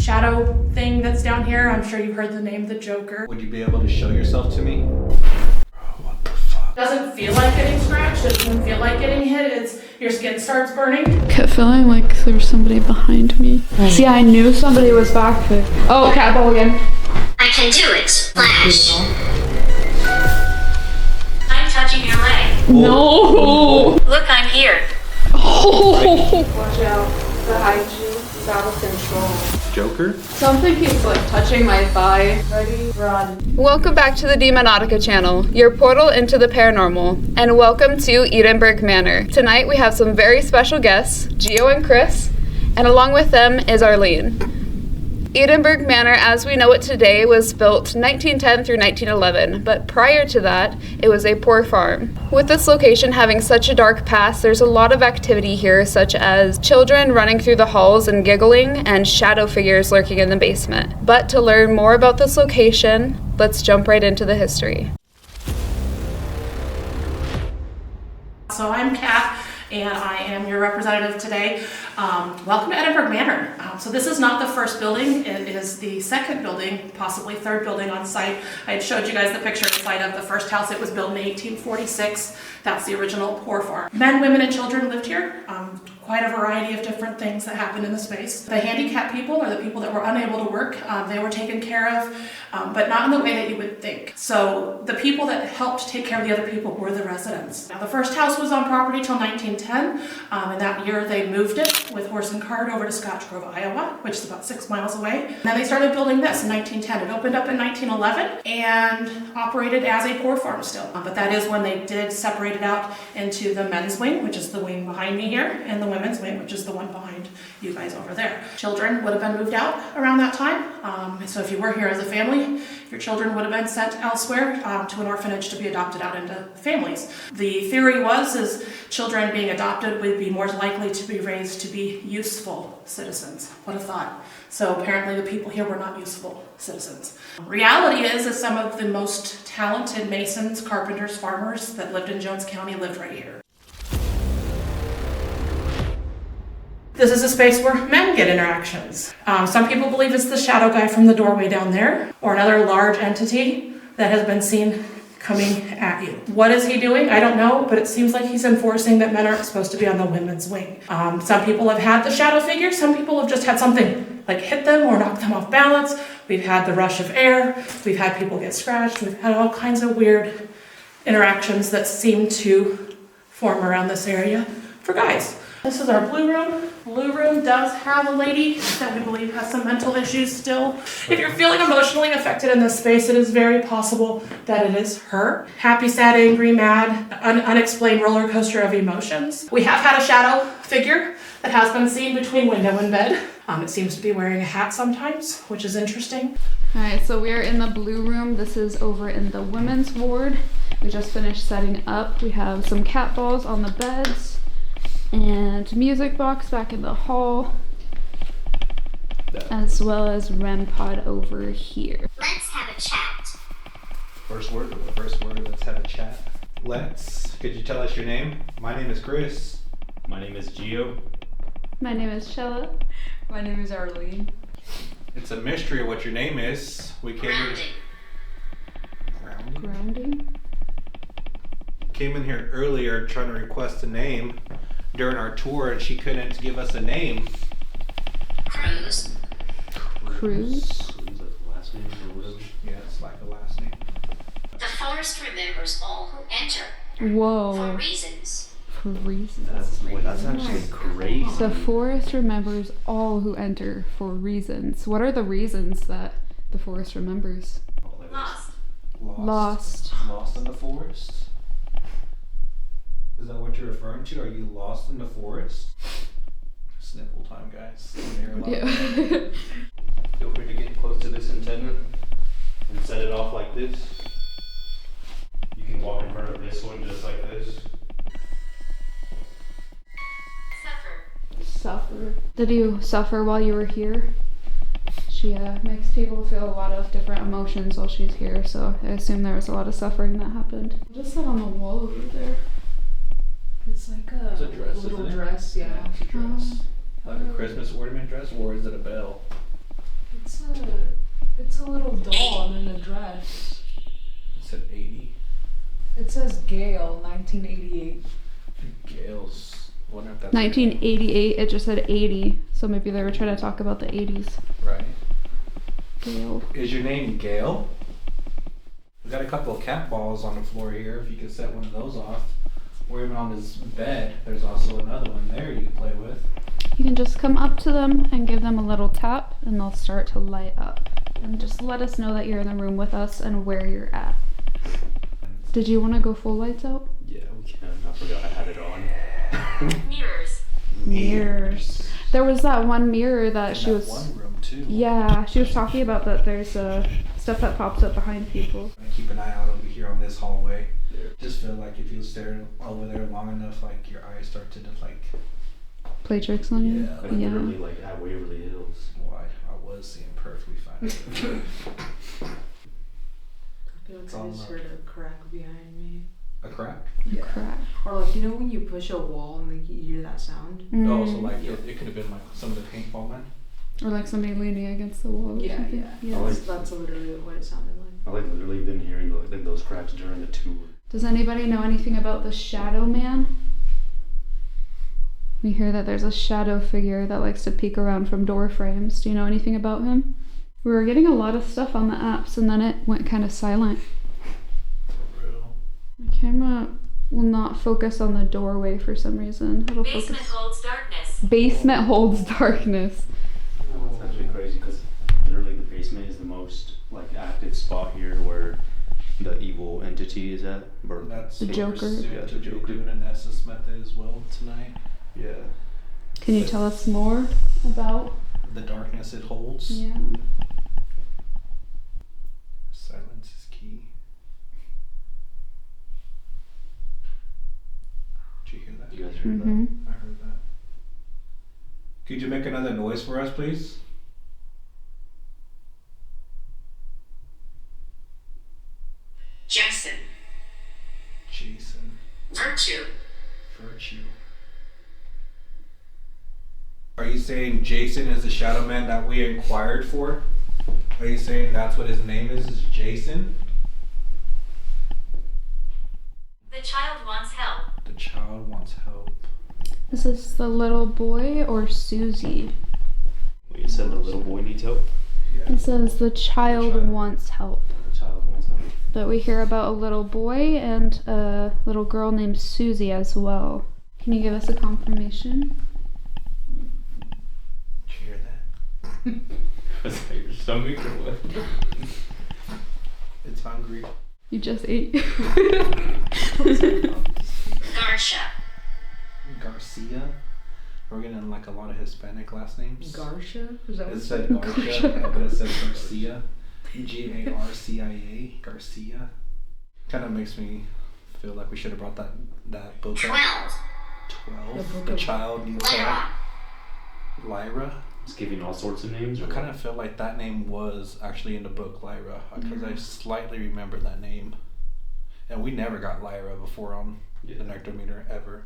shadow thing that's down here. I'm sure you've heard the name the Joker. Would you be able to show yourself to me? What the fuck? Doesn't feel like getting scratched. It doesn't feel like getting hit. It's your skin starts burning. Kept feeling like there was somebody behind me. See, I knew somebody was back there. Oh, cat ball again. I can do it. Flash. I'm touching your leg. No. Look, I'm here. Oh. Watch out. The hygiene is out of control. Joker? Something keeps like touching my thigh. Ready? Run. Welcome back to the Demonautica channel, your portal into the paranormal, and welcome to Edinburgh Manor. Tonight we have some very special guests, Gio and Chris, and along with them is Arlene. Edinburgh Manor, as we know it today, was built 1910 through 1911, but prior to that, it was a poor farm. With this location having such a dark past, there's a lot of activity here, such as children running through the halls and giggling, and shadow figures lurking in the basement. But to learn more about this location, let's jump right into the history. So I'm Kat, and I am your representative today. Welcome to Edinburgh Manor. So this is not the first building, it is the second building, possibly third building on site. I had showed you guys the picture site of the first house. It was built in 1846. That's the original poor farm. Men, women, and children lived here. Quite a variety of different things that happened in the space. The handicapped people, or the people that were unable to work, they were taken care of, but not in the way that you would think. So the people that helped take care of the other people were the residents. Now the first house was on property till 1910, and that year they moved it with horse and cart over to Scotch Grove, Iowa, which is about 6 miles away. And then they started building this in 1910. It opened up in 1911 and operated as a poor farm still. But that is when they did separate it out into the men's wing, which is the wing behind me here, and the women's wing, which is the one behind you guys over there. Children would have been moved out around that time. So if you were here as a family, your children would have been sent elsewhere to an orphanage to be adopted out into families. The theory is children being adopted would be more likely to be raised to be useful citizens. What a thought. So apparently the people here were not useful citizens. Reality is some of the most talented masons, carpenters, farmers that lived in Jones County lived right here. This is a space where men get interactions. Some people believe it's the shadow guy from the doorway down there, or another large entity that has been seen coming at you. What is he doing? I don't know, but it seems like he's enforcing that men aren't supposed to be on the women's wing. Some people have had the shadow figure, some people have just had something like hit them or knock them off balance. We've had the rush of air, we've had people get scratched, we've had all kinds of weird interactions that seem to form around this area for guys. This is our blue room. Blue room does have a lady that we believe has some mental issues still. If you're feeling emotionally affected in this space, it is very possible that it is her. Happy, sad, angry, mad, unexplained roller coaster of emotions. We have had a shadow figure that has been seen between window and bed. It seems to be wearing a hat sometimes, which is interesting. All right, so we're in the blue room. This is over in the women's ward. We just finished setting up. We have some cat balls on the beds and music box back in the hall, as well as REM pod over here. Let's have a chat. First word, let's have a chat. Could you tell us your name? My name is Chris. My name is Gio. My name is Shella. My name is Arlene. It's a mystery what your name is. We came Grounding? Came in here earlier trying to request a name during our tour, and she couldn't give us a name. Cruz. Cruz? Is that the last name or whatever? Yeah, it's like the last name. The forest remembers all who enter for Whoa. reasons. For reasons. That's actually crazy. The forest remembers all who enter for reasons. What are the reasons that the forest remembers? Lost. Lost in the forest? Is that what you're referring to? Are you lost in the forest? Snipple time, guys. Yeah. Feel free to get close to this antenna and set it off like this. You can walk in front of this one just like this. Suffer. Did you suffer while you were here? She makes people feel a lot of different emotions while she's here, so I assume there was a lot of suffering that happened. Just that on the wall over there. It's like a dress, little isn't it? dress, yeah. It's a dress. Like a Christmas ornament dress, or is it a bell? address. It said 80. It says Gale, 1988. Gales. I wonder if that's 1988, it just said 80, so maybe they were trying to talk about the 80s. right. Gail. Is your name Gail? We got a couple of cat balls on the floor here. If you could set one of those off, or even on this bed, there's also another one there you can play with. You can just come up to them and give them a little tap, and they'll start to light up. And just let us know that you're in the room with us and where you're at. Did you want to go full lights out? Yeah, we can. I forgot I had it on. Mirrors. Mirrors. There was that one mirror that In she that was. one room too. Yeah, she was talking about that there's stuff that pops up behind people. And keep an eye out over here on this hallway. Just feel like if you stare over there long enough, like your eyes start to just like. Play tricks on you? Like literally like at Waverly Hills. Why I was seeing perfectly fine. I feel like It's I all just up. heard a crack behind me. A crack. Yeah. Crack. Or like, you know when you push a wall and like you hear that sound? Oh, so like it could have been like some of the paint falling. Or like somebody leaning against the wall or Yeah, something. yeah. I like- That's literally what it sounded like. I like literally been hearing like those cracks during the tour. Does anybody know anything about the Shadow Man? We hear that there's a shadow figure that likes to peek around from door frames. Do you know anything about him? We were getting a lot of stuff on the apps and then it went kind of silent. Real. My camera will not focus on the doorway for some reason. It'll Basement focus. holds darkness. Basement holds darkness. It's actually crazy because literally the basement is the most like active spot here where the evil entity is at. Or That's The what Joker. we're soon Yeah, to the be Joker. doing an Estes Method as well tonight. yeah. Can you tell us more about? The darkness it holds. Yeah. Silence is key. Did you hear that? You guys heard Mm-hmm. I heard that. Could you make another noise for us, please? Jason. Jason. Virtue. Virtue. Are you saying Jason is the shadow man that we inquired for? Are you saying that's what his name is Jason? The child wants help. The child wants help. Is this the little boy or Susie? Wait, you said the little boy needs help? It says the child child. wants help. The child wants help. But we hear about a little boy and a little girl named Susie as well. Can you give us a confirmation? Did you hear that? Was that your stomach or what? It's hungry. You just ate. Garsha. Garcia. We're getting like a lot of Hispanic last names. Garsha? Is that It what said Garcia, but it said Garcia. Garcia. Garcia. Kind of makes me feel like we should have brought that book up. 12. 12. The book The of- child needs help. Lyra. Lyra. It's giving all sorts of names. I Or kind of feel like that name was actually in the book Lyra because I slightly remember that name. And we never got Lyra before on the Nectometer ever.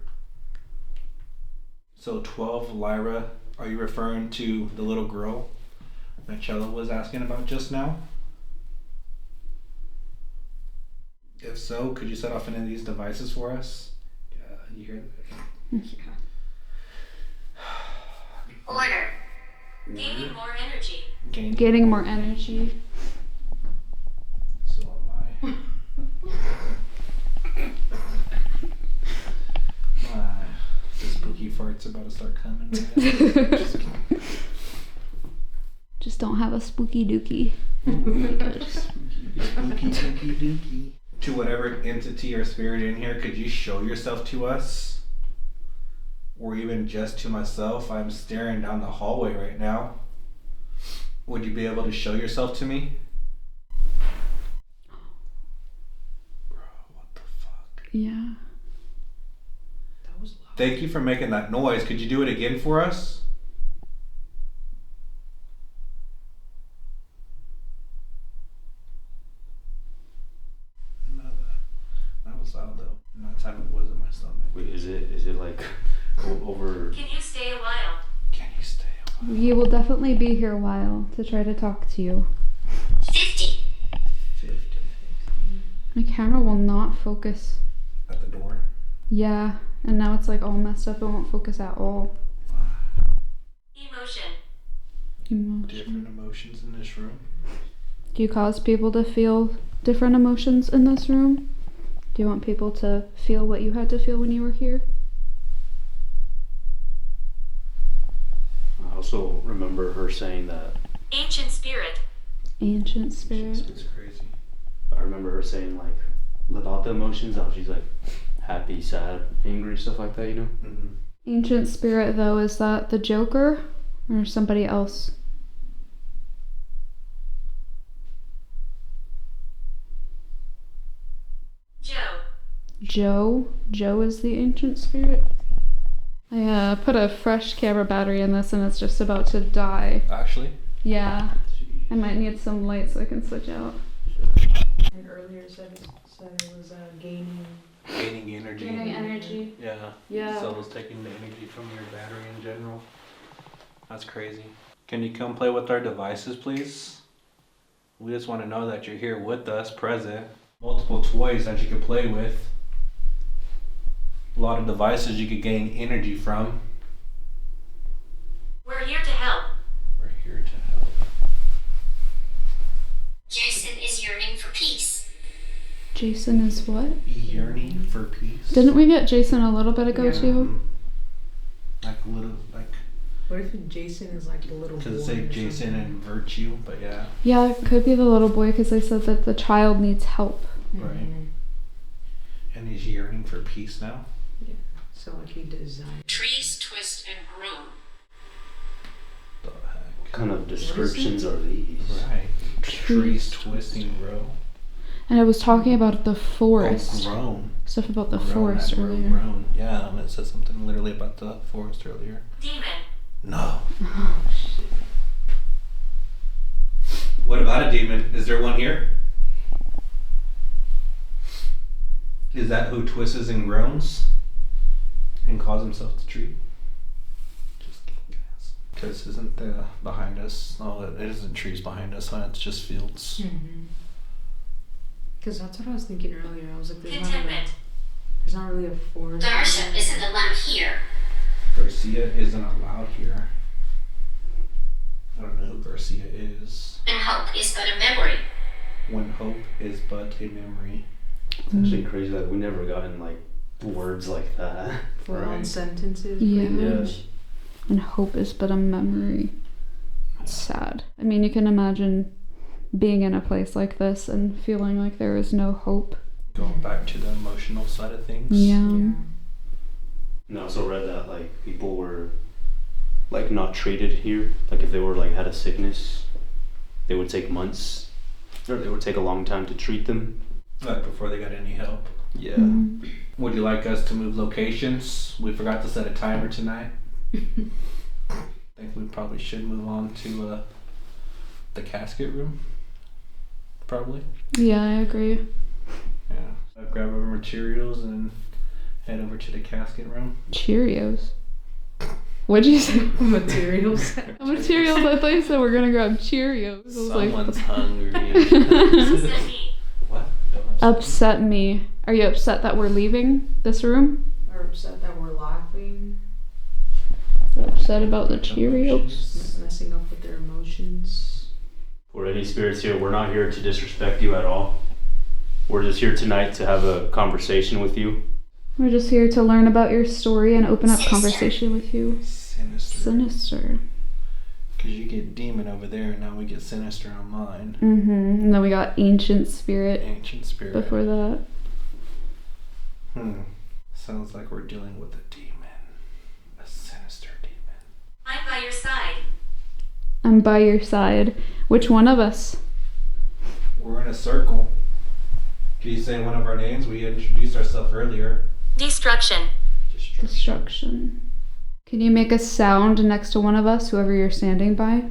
So 12 Lyra, are you referring to the little girl that Chella was asking about just now? If so, could you set off any of these devices for us? Yeah, you hear that? Order. Gaining more energy. Getting more energy. So am I. The spooky farts about to start coming. Man. Just kidding. Just don't have a spooky dookie. Spooky dookie dookie. To whatever entity or spirit in here, could you show yourself to us? Or even just to myself? I'm staring down the hallway right now. Would you be able to show yourself to me? Bro, what the fuck? Yeah. That was loud. Thank you for making that noise. Could you do it again for us? No, that was loud though. And that time it was in my stomach. Wait, is it like over? Can you stay a while? Can you stay a while? We will definitely be here a while to try to talk to you. 50. My camera will not focus. At the door. Yeah, and now it's like all messed up. It won't focus at all. Emotion. Emotion. Different emotions in this room. Do you cause people to feel different emotions in this room? Do you want people to feel what you had to feel when you were here? I also remember her saying that. Ancient spirit. Ancient spirit. It's crazy. I remember her saying like about the emotions. How she's like happy, sad, angry, stuff like that. You know. Mm-hmm. Ancient spirit, though, is that the Joker or somebody else? Joe. Joe is the ancient spirit. I put a fresh camera battery in this and it's just about to die. Actually. Yeah, I might need some light so I can switch out. And earlier said it was gaining. Gaining energy. Gaining energy. Yeah. Yeah. So it's taking the energy from your battery in general. That's crazy. Can you come play with our devices, please? We just want to know that you're here with us, present. Multiple toys that you can play with. A lot of devices you could gain energy from. We're here to help. We're here to help. Jason is yearning for peace. Jason is what? Yearning for peace. Didn't we get Jason a little bit ago Yeah. too? Like a little, like, What if Jason is like the little boy? because it say or Jason something? and virtue, but yeah. Yeah, it could be the little boy because they said that the child needs help. Right. Mhm. And he's yearning for peace now. So like he desires. Trees twist and grow. The heck? What kind of descriptions are these? Right. Trees Trees twist and grow. And I was talking about the Oh, forest. grown. Stuff about the Grown, forest that word earlier. grown. Yeah, and it said something literally about the forest earlier. Demon. No. Oh, shit. What about a demon? Is there one here? Is that who twists and groans and calls himself the tree? Just kidding, guys. Because isn't the behind us? Oh, it isn't trees behind us, huh? It's just fields. Because that's what I was thinking earlier. I was like, there's Contentment. not really a forest. Darcia isn't allowed here. Garcia isn't allowed here. I don't know who Garcia is. And hope is but a memory. When hope is but a memory. It's actually crazy that we never gotten like words like that. Full-on Right. sentences. Yeah. pretty much. And hope is but a memory. It's sad. I mean, you can imagine being in a place like this and feeling like there is no hope. Going back to the emotional side of things. Yeah. And I also read that like people were like not treated here. Like if they were like had a sickness, they would take months, or they would take a long time to treat them. Like before they got any help. Yeah. Mhm. Would you like us to move locations? We forgot to set a timer tonight. I think we probably should move on to the casket room. Probably. Yeah, I agree. Yeah. So grab our materials and head over to the casket room. Cheerios. What'd you say? Materials. Materials. I thought you said we're gonna grab Cheerios. I was Someone's hungry. Upset me. What? upset me. Are you upset that we're leaving this room? Or upset that we're laughing, Upset about the Cheerios? messing up with their emotions. For any spirits here, we're not here to disrespect you at all. We're just here tonight to have a conversation with you. We're just here to learn about your story and open up conversation with you. Sinister. Sinister. Because you get demon over there, and now we get sinister on mine. And then we got ancient spirit Ancient spirit. before that. Sounds like we're dealing with a demon. A sinister demon. I'm by your side. I'm by your side. Which one of us? We're in a circle. Can you say one of our names? We introduced ourselves earlier. Destruction. Destruction. Can you make a sound next to one of us, whoever you're standing by?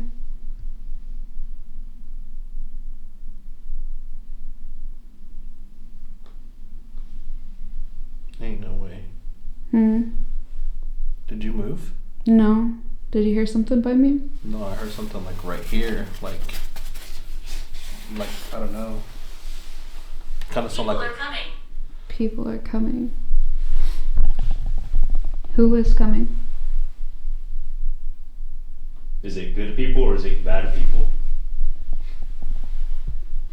Ain't no way. Did you move? No. Did you hear something by me? No, I heard something like right here. Like I don't know. Kind of sound People like are coming. People are coming. Who is coming? Is it good people or is it bad people?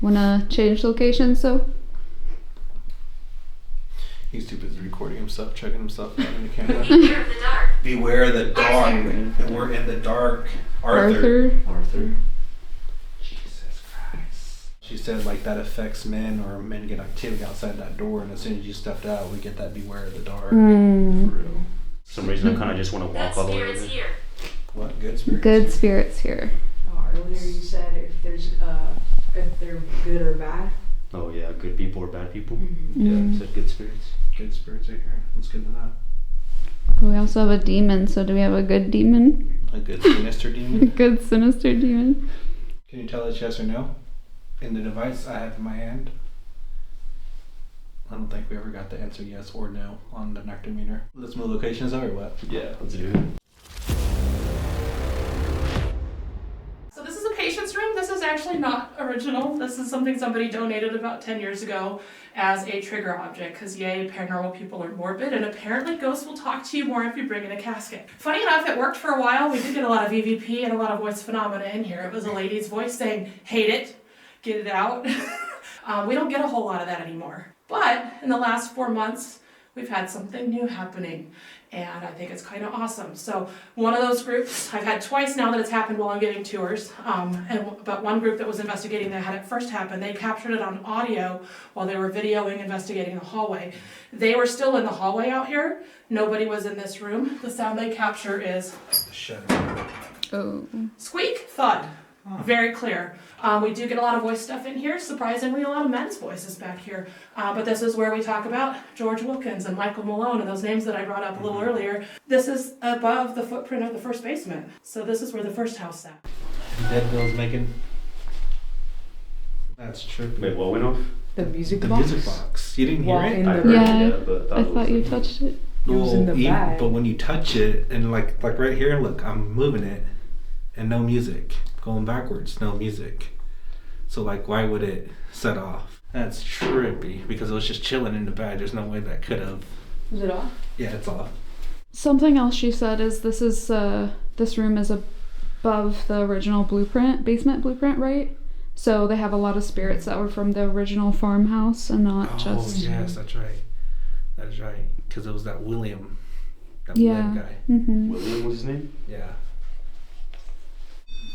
Wanna change locations though? he's too busy recording himself, checking himself out in the camera. Beware of the dark. Beware of the dark. And we're in the dark. Arthur. Jesus Christ. She said like that affects men, or men get activity outside that door, and as soon as you stepped out, we get that beware of the dark. Mm. For real. For some reason I kind of just want to Good walk all the way spirits over. here. What? Good spirits? Good spirits here. Oh, earlier you said if they're good or bad. Oh yeah, good people or bad people? Mm-hmm. Yeah, Mm. you said good spirits. Good spirits are here. That's good to know. We also have a demon, so do we have a good demon? A good sinister demon. Good sinister demon. Can you tell us yes or no? In the device I have in my hand. I don't think we ever got the answer yes or no on the nectar-meter. Let's move locations or what? Yeah, let's do it. So this is a patient's room. This is actually not original. This is something somebody donated about 10 years ago as a trigger object, because yay, paranormal people are morbid, and apparently ghosts will talk to you more if you bring in a casket. Funny enough, it worked for a while. We did get a lot of EVP and a lot of voice phenomena in here. It was a lady's voice saying, hate it, get it out. We don't get a whole lot of that anymore. But in the last 4 months, we've had something new happening, and I think it's kind of awesome. So one of those groups, I've had twice now that it's happened while I'm giving tours, but one group that was investigating that had it first happen, they captured it on audio while they were videoing investigating the hallway. They were still in the hallway out here. Nobody was in this room. The sound they capture is Shut Oh. squeak, thud. Very clear. We do get a lot of voice stuff in here. Surprisingly, a lot of men's voices back here. But this is where we talk about George Wilkins and Michael Malone and those names that I brought up a little earlier. This is above the footprint of the first basement. So this is where the first house sat. Dead Bill's making. That's trippy. Wait, what went off? The music The box. music box. You didn't hear Well, it? in I the heard Yeah, it, but I it was thought you like- touched it. It was in the bag. But when you touch it, and like right here, look, I'm moving it, and no music. Going backwards, no music. So like, why would it set off? That's trippy, because it was just chilling in the bag. There's no way that could have. Was it off? Yeah, it's off. Something else she said is this room is above the original basement blueprint, right? So they have a lot of spirits that were from the original farmhouse and not just. Yes, that's right. That is right. Because it was that William guy. Mm-hmm. William was his name? Yeah.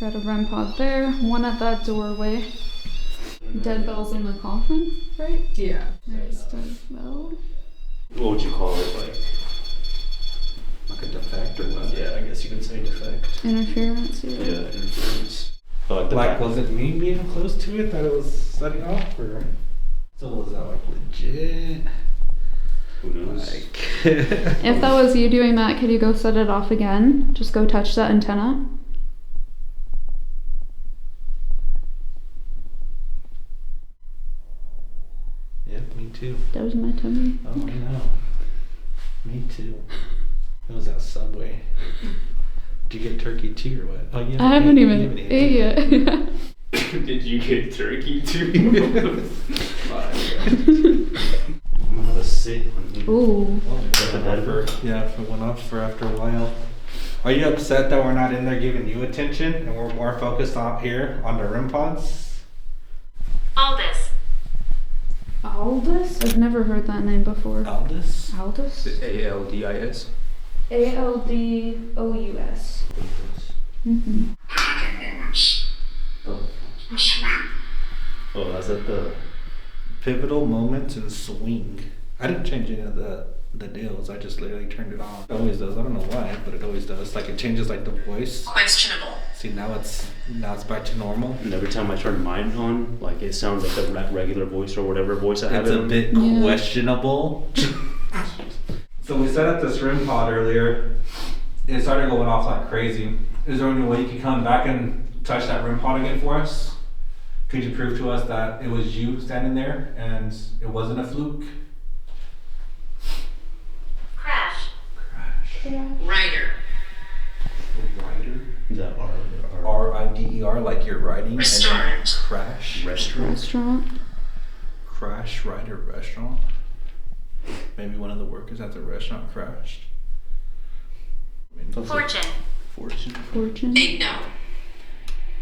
Got a REM pod there. One at that doorway. Dead bells in the coffin, right? Yeah. There's dead bell. What would you call it? Like a defect or what? Yeah, I guess you could say defect. Interference. Yeah, interference. But like the Like, back- was it me being close to it that it was setting off, or so was that like legit? Who knows? Like, If that was you doing that, could you go set it off again? Just go touch that antenna. Yep, me too. That was my tummy. Oh, I know. Me too. It was that Subway. Did you get turkey too, or what? Oh, you I haven't you even ate yet. Did you get turkey too? I'm gonna sit on you. Ooh. Yeah, it went off for after a while. Are you upset that we're not in there giving you attention and we're more focused out here on the REM pods? Aldous. Aldous? I've never heard that name before. Aldous? Aldous? ALDIS. ALDOUS. Mm-hmm. Oh, that's at the. Pivotal moments and swing. I didn't change any of the deals. I just literally turned it on. It always does. I don't know why, but it always does. Like it changes like the voice. Questionable. See, now it's back to normal. And every time I turn mine on, like it sounds like the regular voice or whatever voice I have. It's it a on. bit Yeah. questionable. So we set up this REM pod earlier. It started going off like crazy. Is there any way you could come back and touch that REM pod again for us? Could you prove to us that it was you standing there and it wasn't a fluke? Crash. Crash. Rider. Rider? Is that R? R-I-D-E-R, like you're riding and then Restaurant. crash. Restaurant. Restaurant. crash right at a restaurant? Maybe one of the workers at the restaurant crashed. I mean, Fortune. Fortune. Say no.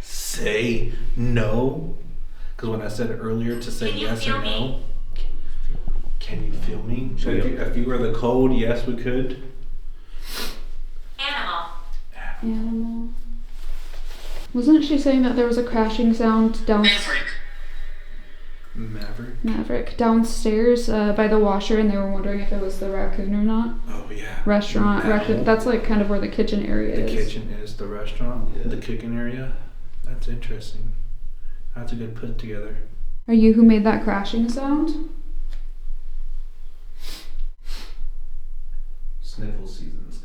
say no? Because when I said it earlier to say Can you yes feel or no. me? Can you feel me? If you were the code, yes, we could. Animal. Animal. Wasn't she saying that there was a crashing sound Maverick. Maverick? Downstairs by the washer, and they were wondering if it was the raccoon or not? Oh, yeah. Restaurant, That raccoon. whole- That's like kind of where the kitchen area The is. kitchen is the restaurant, Yeah. the cooking area. That's interesting. That's a good put together. Are you who made that crashing sound? Sniffle seasons.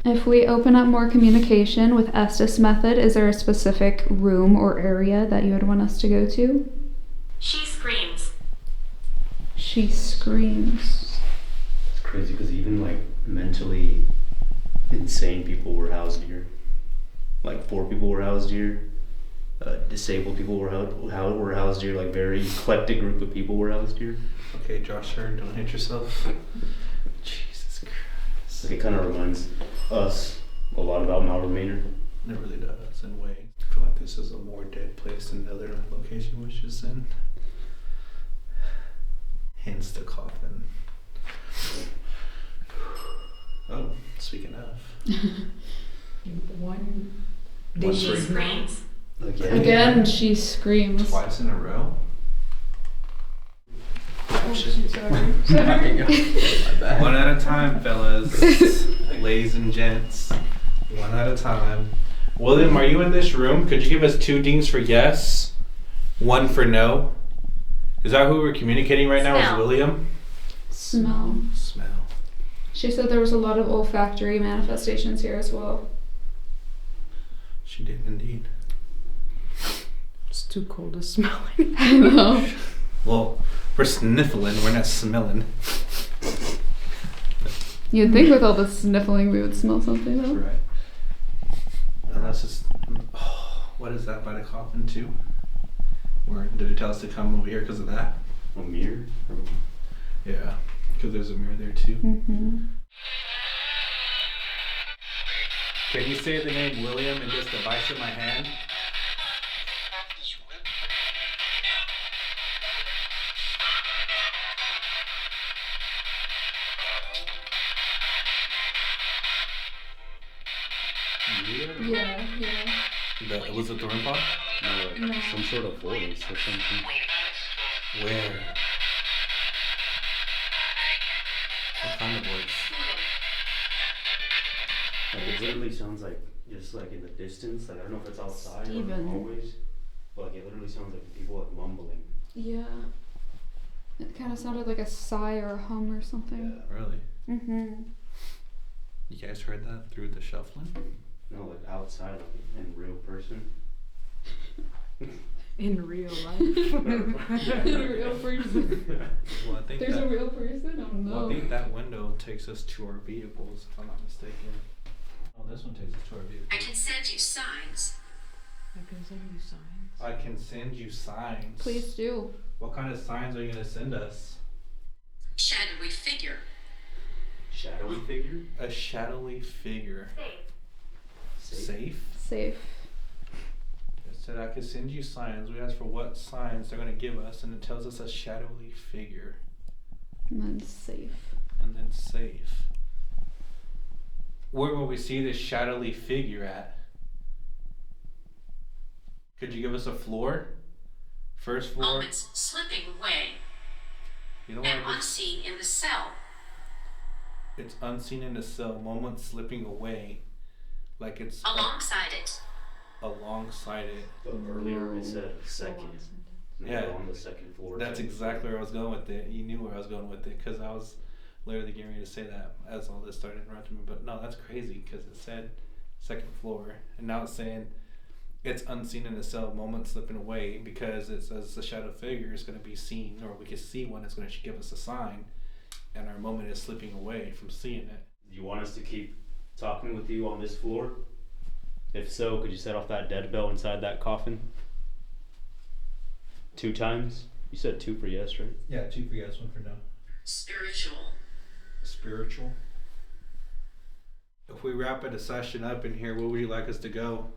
If we open up more communication with Estes Method, is there a specific room or area that you would want us to go to? She screams. She screams. It's crazy because even like mentally insane people were housed here. Like poor people were housed here. Disabled people were housed here. Like very eclectic group of people were housed here. Okay, Josh, sir, don't hit yourself. Jesus Christ. Like, it kind of reminds us a lot about Edinburgh Manor. It really does, in ways. I feel like this is a more dead place than the other location was just in. Hence the coffin. Oh, speaking of. One. One She break. screams. Again, she screams. Twice in a row? Oh, sorry. One at a time, fellas. Ladies and gents. One at a time. William, are you in this room? Could you give us 2 dings for yes, 1 for no? Is that who we're communicating right now? Smell. Is William? Smell. Smell. She said there was a lot of olfactory manifestations here as well. She did indeed. It's too cold to smell. I know. Well, we're sniffling, we're not smelling. You'd think with all the sniffling we would smell something though. Right. Unless it's. Oh, what is that by the coffin, too? Or did it tell us to come over here because of that? A mirror? Yeah, because there's a mirror there, too. Mm-hmm. Can you say the name William in this device in my hand? Yeah. The Elizabeth Thorne pod? No, like some sort of voice or something. Where? What kind of voice? Like it literally sounds like just like in the distance. Like I don't know if it's outside or in the Steven. hallways, but like it literally sounds like people like mumbling. Yeah. It kind of sounded like a sigh or a hum or something. Really? Mm-hmm. You guys heard that through the shuffling? No, like outside, like in real person. In real life. A real person. Well, I think There's that, a real person? Oh no. well, I think that window takes us to our vehicles, if I'm not mistaken. Oh, this one takes us to our I vehicles. can send you signs. I can send you signs. I can send you signs. Please do. What kind of signs are you going to send us? Shadowy figure. Shadowy figure? A shadowy figure. Safe? Safe. It said I could send you signs. We asked for what signs they're going to give us, and it tells us a shadowy figure. And then safe. And then safe. Where will we see this shadowy figure at? Could you give us a floor? First floor? Moments slipping away. You don't And want to just. unseen in the cell. It's unseen in the cell. Moments slipping away. Like it's Alongside it. alongside it. But earlier it said second. And Yeah. we're on the second floor. That's exactly where I was going with it. You knew where I was going with it because I was literally getting ready to say that as all this started interrupting me. But no, that's crazy because it said second floor, and now it's saying it's unseen in the cell. Moment slipping away because it says the shadow figure is going to be seen, or we can see one. It's going to give us a sign, and our moment is slipping away from seeing it. Do you want us to keep talking with you on this floor? If so, could you set off that dead bell inside that coffin? 2 times? You said 2 for yes, right? Yeah, 2 for yes, 1 for no. Spiritual. Spiritual. If we wrap the session up in here, where would you like us to go?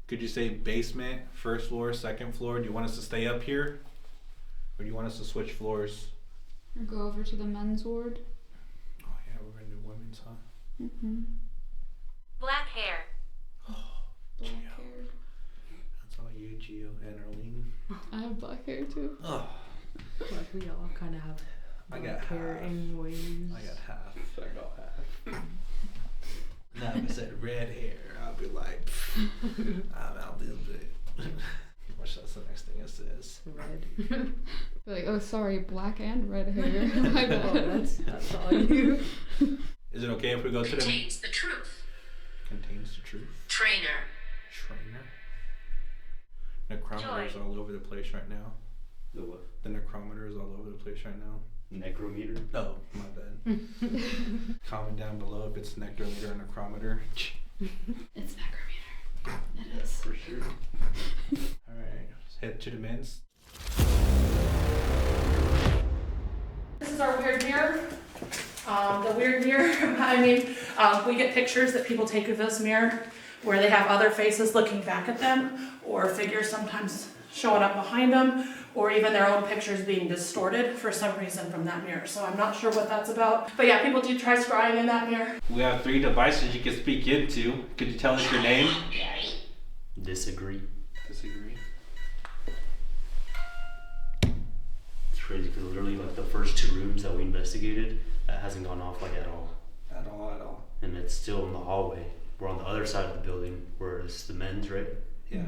Could you say basement, first floor, second floor? Do you want us to stay up here? Or do you want us to switch floors? Or go over to the men's ward. Oh yeah, we're gonna do women's, huh? Mm-hmm. Black hair. Black hair. That's all you, Gio and Arlene. I have black hair too. Oh, Like we all kind of have I black got hair half. anyways. I got half. I got half. Now if it said red hair, I'll be like, I'll do it. Watch, that's the next thing it says. red. Be like, oh sorry, black and red hair. My Oh, bad. that's all you. Is it okay if we go to the Contains the truth. contains the truth? Trainer. Trainer. Necrometer's Joy. all over the place right now. The what? The necrometer is all over the place right now. Necrometer? Oh, my bad. Comment down below if it's necrometer or necrometer. It's necrometer. It is. For sure. Alright, let's head to the men's. This is our weird mirror. The weird mirror, I mean, we get pictures that people take of this mirror where they have other faces looking back at them, or figures sometimes showing up behind them, or even their own pictures being distorted for some reason from that mirror. So I'm not sure what that's about. But yeah, people do try scrying in that mirror. We have 3 devices you can speak into. Could you tell us your name? Disagree. Disagree. It's crazy because literally like the first 2 rooms that we investigated, that hasn't gone off like at all. At all. And it's still in the hallway. We're on the other side of the building where it's the men's, right? Yeah.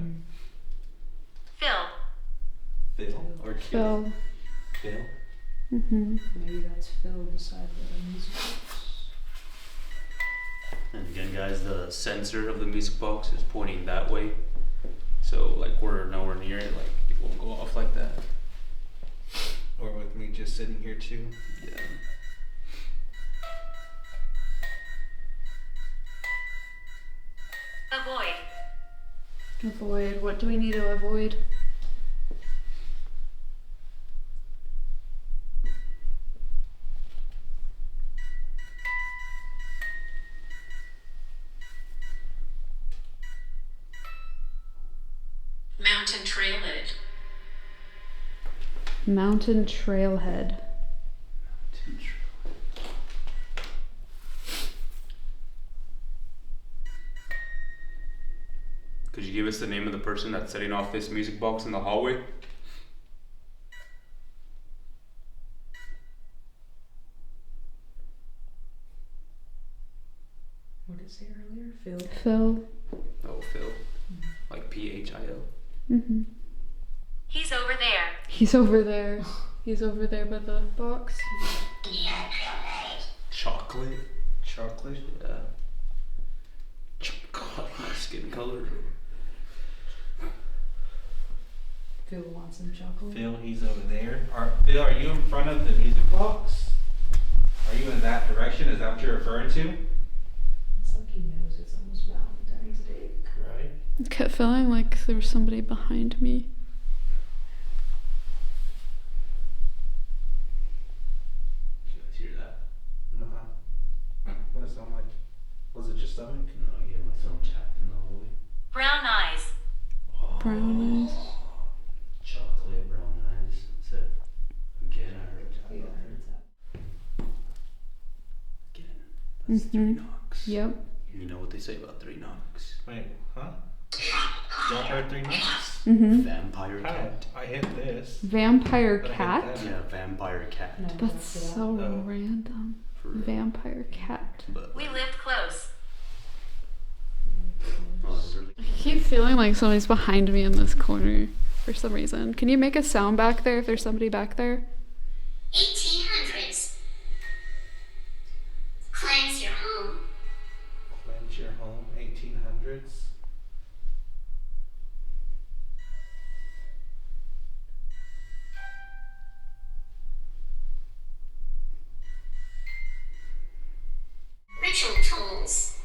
Phil. Phil or Phil. Phil. Mm-hmm. Maybe that's Phil beside the music box. And again, guys, the sensor of the music box is pointing that way. So like we're nowhere near it, like it won't go off like that. Or with me just sitting here too. Yeah. Avoid. Avoid. What do we need to avoid? Mountain trailhead. Mountain trailhead. Could you give us the name of the person that's setting off this music box in the hallway? What did it say earlier? Phil. Phil. Oh, Phil. Like Phil. Mm-hmm. He's over there. He's over there. He's over there by the box. Chocolate. Chocolate. Yeah. God, my skin color. Phil wants some chocolate. Phil, he's over there. Phil, are you in front of the music box? Are you in that direction? Is that what you're referring to? It's like he knows it's almost Valentine's Day. Right. I kept feeling like there was somebody behind me. You guys hear that? No. What does it sound like? Was it your stomach? No, I get myself chapped in the hallway. Brown eyes. Brown eyes. Chocolate brown eyes. Said again. I heard Yeah, I heard that. again. That's 3 Mhm. knocks. Yep. You know what they say about 3 knocks? Wait, huh? Y'all heard 3 knocks? Mm-hmm. Vampire How? cat. I hit this. Vampire But I hit cat? that. Yeah, vampire cat. No, That's after that. so Oh. random. For real. Vampire cat. But We lived close. oh, it's really I keep feeling like somebody's behind me in this corner for some reason. Can you make a sound back there if there's somebody back there? 1800s. Cleanse your home. Cleanse your home, 1800s. Ritual tools.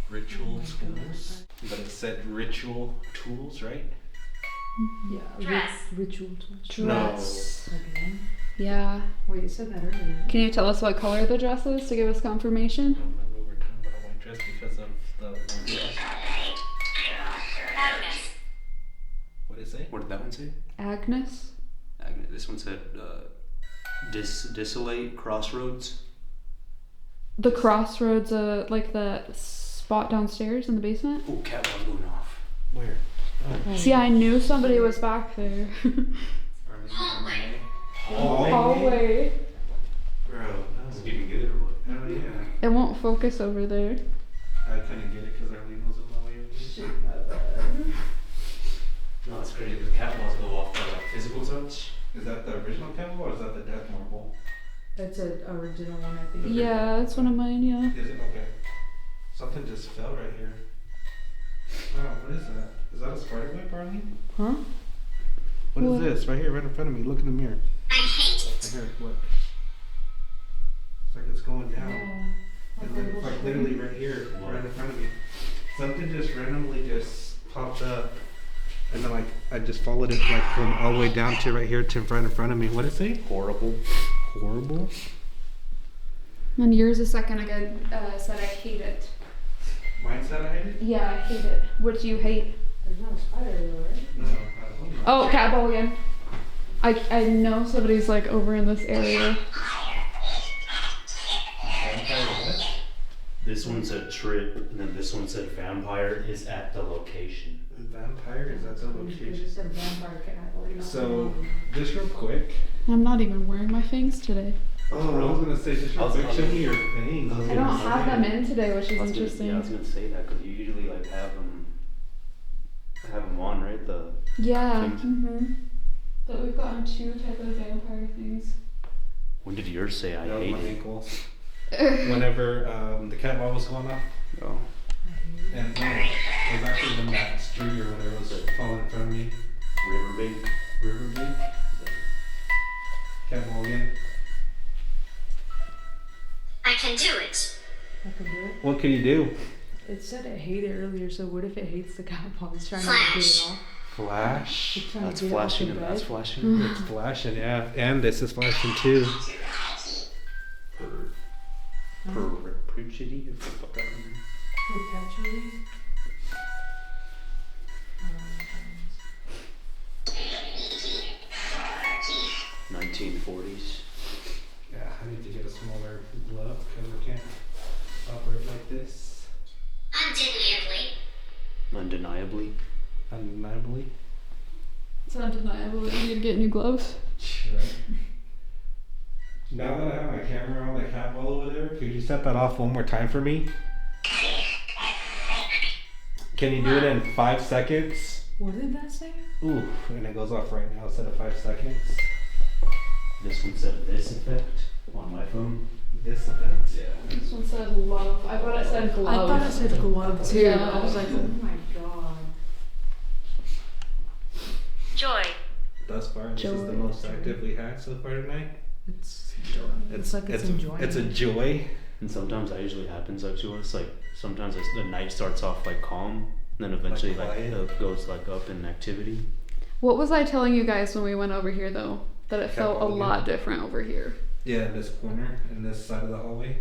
Ritual tools. But it said ritual tools, right? Yeah. Dress. Ritual touch. Dress. Again. Yeah. Wait, you said that earlier. Can you tell us what color the dress is to give us confirmation? I don't remember what we're talking about white dress because of the. Agnes. What did it say? What did that one say? Agnes? This one said desolate crossroads. The crossroads, like the spot downstairs in the basement? Oh, cat was going off. Where? See, I knew somebody was back there. Hallway. Hallway. Bro, Did you get it or what? oh yeah. It won't focus over there. I couldn't get it because Arlene was in my way. No, it's crazy. The cat walls go off by like physical touch. Is that the original camel or is that the death marble? That's an original one, I think. Yeah, that's one of mine, yeah. Is it? Okay. Something just fell right here. Wow, what is that? Is that a spider web, Arlene? Huh? What What? is this? Right here, right in front of me. Look in the mirror. I hate it. Right here, look. It's like it's going down. Yeah. And then it's like literally right here, right in front of me. Something just randomly just popped up. And then like I just followed it like from all the way down to right here to right in front of me. What did it say? Horrible. Horrible? And yours a second ago said I hate it. Mine said I hate it? Yeah, I hate it. What do you hate? There's not a spider though, right? No, I don't know. Oh, cat ball again. I know somebody's like over in this area. Vampire what? This one said trip, and then this one said vampire is at the location. Vampire? Is that the You location? just said vampire cat. Like, not So, one. just real quick. I'm not even wearing my fangs today. Oh, I was gonna say, just real quick, show me your fangs. I don't have them in today, which is interesting. Yeah, I was gonna say that because you usually like have them on, right? The Yeah. Things. Mm-hmm. But we've gotten two type of vampire things. when did yours say I That was hate my it? ankle. Whenever the cat ball was going off. Oh, And no, it was actually when that street or whatever was falling in front of me. Riverbank. Riverbank. Cat ball again. I can do it. I can do it. What can you do? It said it hated earlier, so what if it hates the cat paw? It's trying to get it Flash. off. Flash. It's trying That's to get it off flashing the and that's bed. flashing. It's flashing, yeah. And this is flashing too. Perpetuity? If the fuck I remember. Perpetually? 1940s. Yeah, I need to get a smaller glove because I can't operate like this. Undeniably. Undeniably. Undeniably. It's undeniable that you need to get new gloves. Right. Now that I have my camera on the cat ball over there, could you set that off one more time for me? Can you do it in 5 seconds? What did that say? Ooh, and it goes off right now instead of 5 seconds. This one said this effect on my phone. This effect? Yeah. This one said love. I thought it said glove. I thought it said glove too. Yeah. I was like, oh my god. Joy. Thus far, this is the Joy. most active we had so far tonight. It's like it's enjoying. It's a joy. And sometimes that usually happens like to us. Like sometimes the night starts off like calm, and then eventually like quiet. it goes like up in activity. What was I telling you guys when we went over here though? That it Cat felt a ball, yeah. lot different over here. Yeah, in this corner, in this side of the hallway.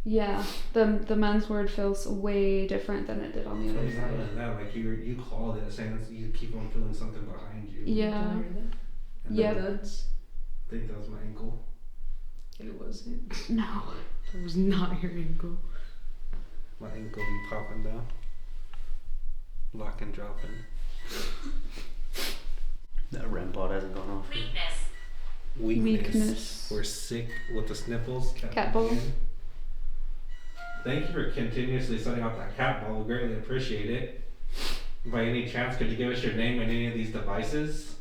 Yeah, the men's ward feels way different than it did on the other It's not side. even that, like you called it saying that you keep on feeling something behind you. Yeah. And Yeah. then Duds. I think that was my ankle. It wasn't. No. It was not your ankle. My ankle be popping down. Lock and dropping. That REM pod hasn't gone off. Weakness. Weakness. We're sick with the sniffles. Cat ball. again. Thank you for continuously sending out that cat ball. We greatly appreciate it. By any chance, could you give us your name and any of these devices?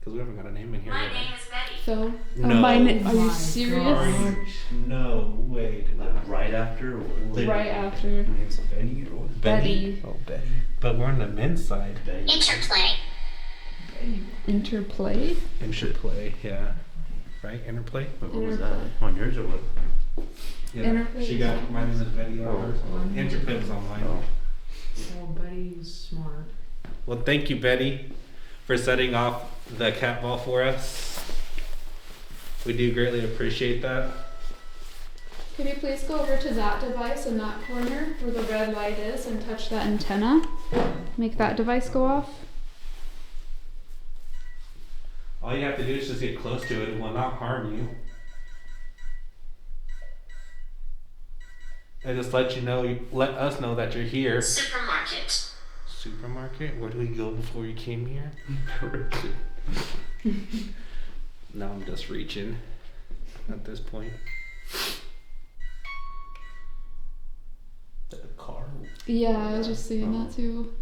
Because we haven't got a name in here My yet. name is Betty. So. No. Are My you serious? God. No, wait. Right after or Right after. My name's Benny or what? Betty. Oh, Betty. But we're on the men's side. Betty. Interplay. Interplay. Interplay, yeah. Right? Interplay? What was that? On yours or what? Yeah. Interplay. She got mine is Betty on hers. Oh. Interplay was on mine. Oh. Well, Betty's smart. Well, thank you, Betty, for setting off the cat ball for us. We do greatly appreciate that. Could you please go over to that device in that corner where the red light is and touch that antenna? Make that device go off. All you have to do is just get close to it. It will not harm you. And just let us know that you're here. Supermarket. Supermarket? Where do we go before you came here? Now I'm just reaching at this point. Is that a car? Yeah, I was just seeing that too.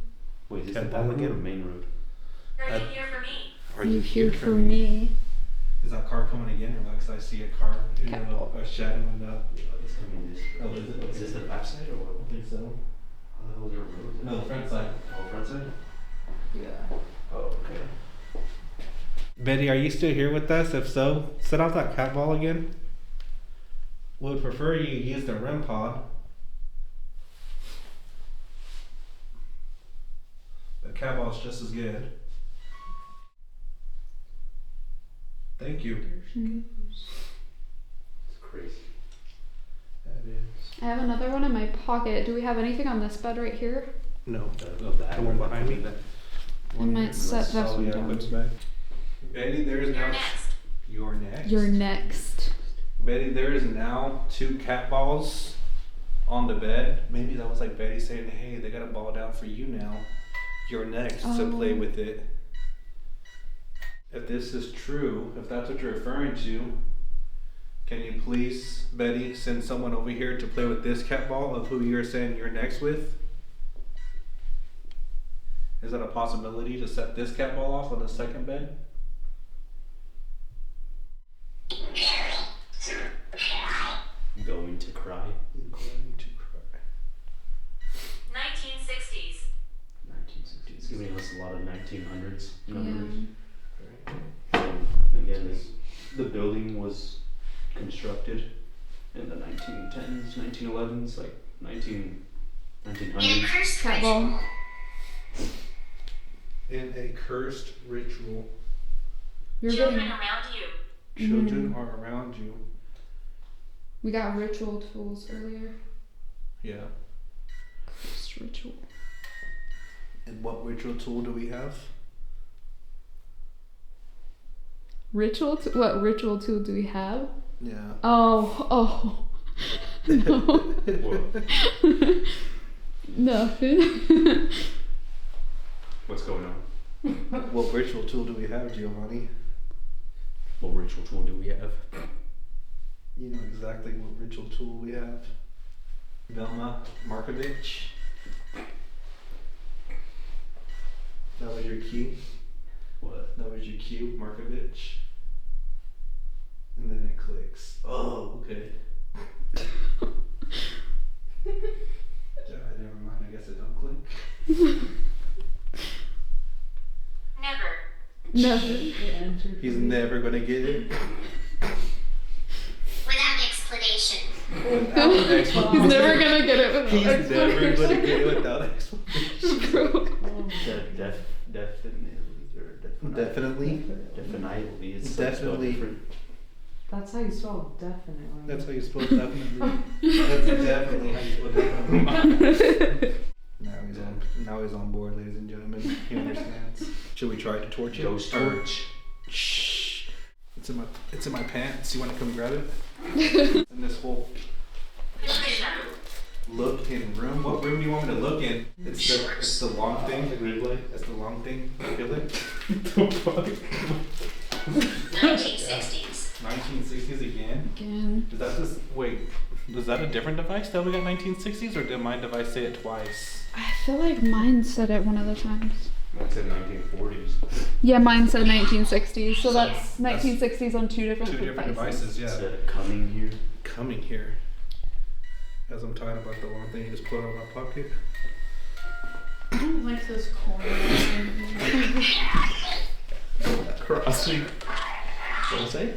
Wait, is this Cat the ball back road again? or main road? Are you here for me? Are You here for me? Is that car coming again? Or because I see a car in Cat a shadow in the. It's coming this. Oh, is it? Is this the back side or what? I think so. How the hell is there a road? No, the front side. Oh, front side? Yeah. Oh, okay. Betty, are you still here with us? If so, set off that cat ball again. Would prefer you use the REM pod. The cat ball's just as good. Thank you. It's crazy. That is. I have another one in my pocket. Do we have anything on this bed right here? No. Oh, that The one behind me. I might set that Oh, one yeah, down. puts back. Betty, there is You're now. next. You're next. You're next. Betty, there is now 2 cat balls on the bed. Maybe that was like Betty saying, hey, they got a ball down for you now. You're next to play Oh. with it. If this is true, if that's what you're referring to, can you please, Betty, send someone over here to play with this cat ball of who you're saying you're next with? Is that a possibility to set this cat ball off on the second bed? Going to cry. I'm going to cry. 1960s. 1960s. It's giving us a lot of 1900s numbers. Yeah. Again, the building was constructed in the 1910s, 1911s, like 1900s. In a cursed Cat ritual. ball. In a cursed ritual, You're Children getting. around you. children are around you. We got ritual tools earlier. Yeah. Cursed ritual. And what ritual tool do we have? Ritual? What ritual tool do we have? Yeah. Oh. No. What? Nothing. What's going on? What ritual tool do we have, Giovanni? What ritual tool do we have? You know exactly what ritual tool we have. Velma Markovich. That was your key. What? That was your cue, Markovich. And then it clicks. Oh, okay. Yeah, never mind. I guess it don't click. Never. Nothing. He's never gonna get it. Without explanation. Without an explanation. He's never gonna get it without He's never gonna get it explanation. without explanation. Definitely. Definitely. Definitely. It's Definitely. different. That's how you spell definitely. That's how you spell definitely. That's definitely how you spell definitely. Now he's on board, ladies and gentlemen. He understands. Should we try to torch it? Ghost Or- torch. Shh. It's in my pants. You want to come grab it? In this whole look in room. What room do you want me to look in? It's the long thing. The grid light. It's the long thing. Feel it? 1960s. 1960s again. Again. Is that just wait? Was that a different device that we got 1960s, or did my device say it twice? I feel like mine said it one of the times. Mine said 1940s. Yeah, mine said 1960s. So So that's that's 1960s on two different devices. Yeah. Instead of coming here. Coming here. As I'm talking about the long thing, you just pull it out of my pocket. I don't like this corner. Crossing. What did I say?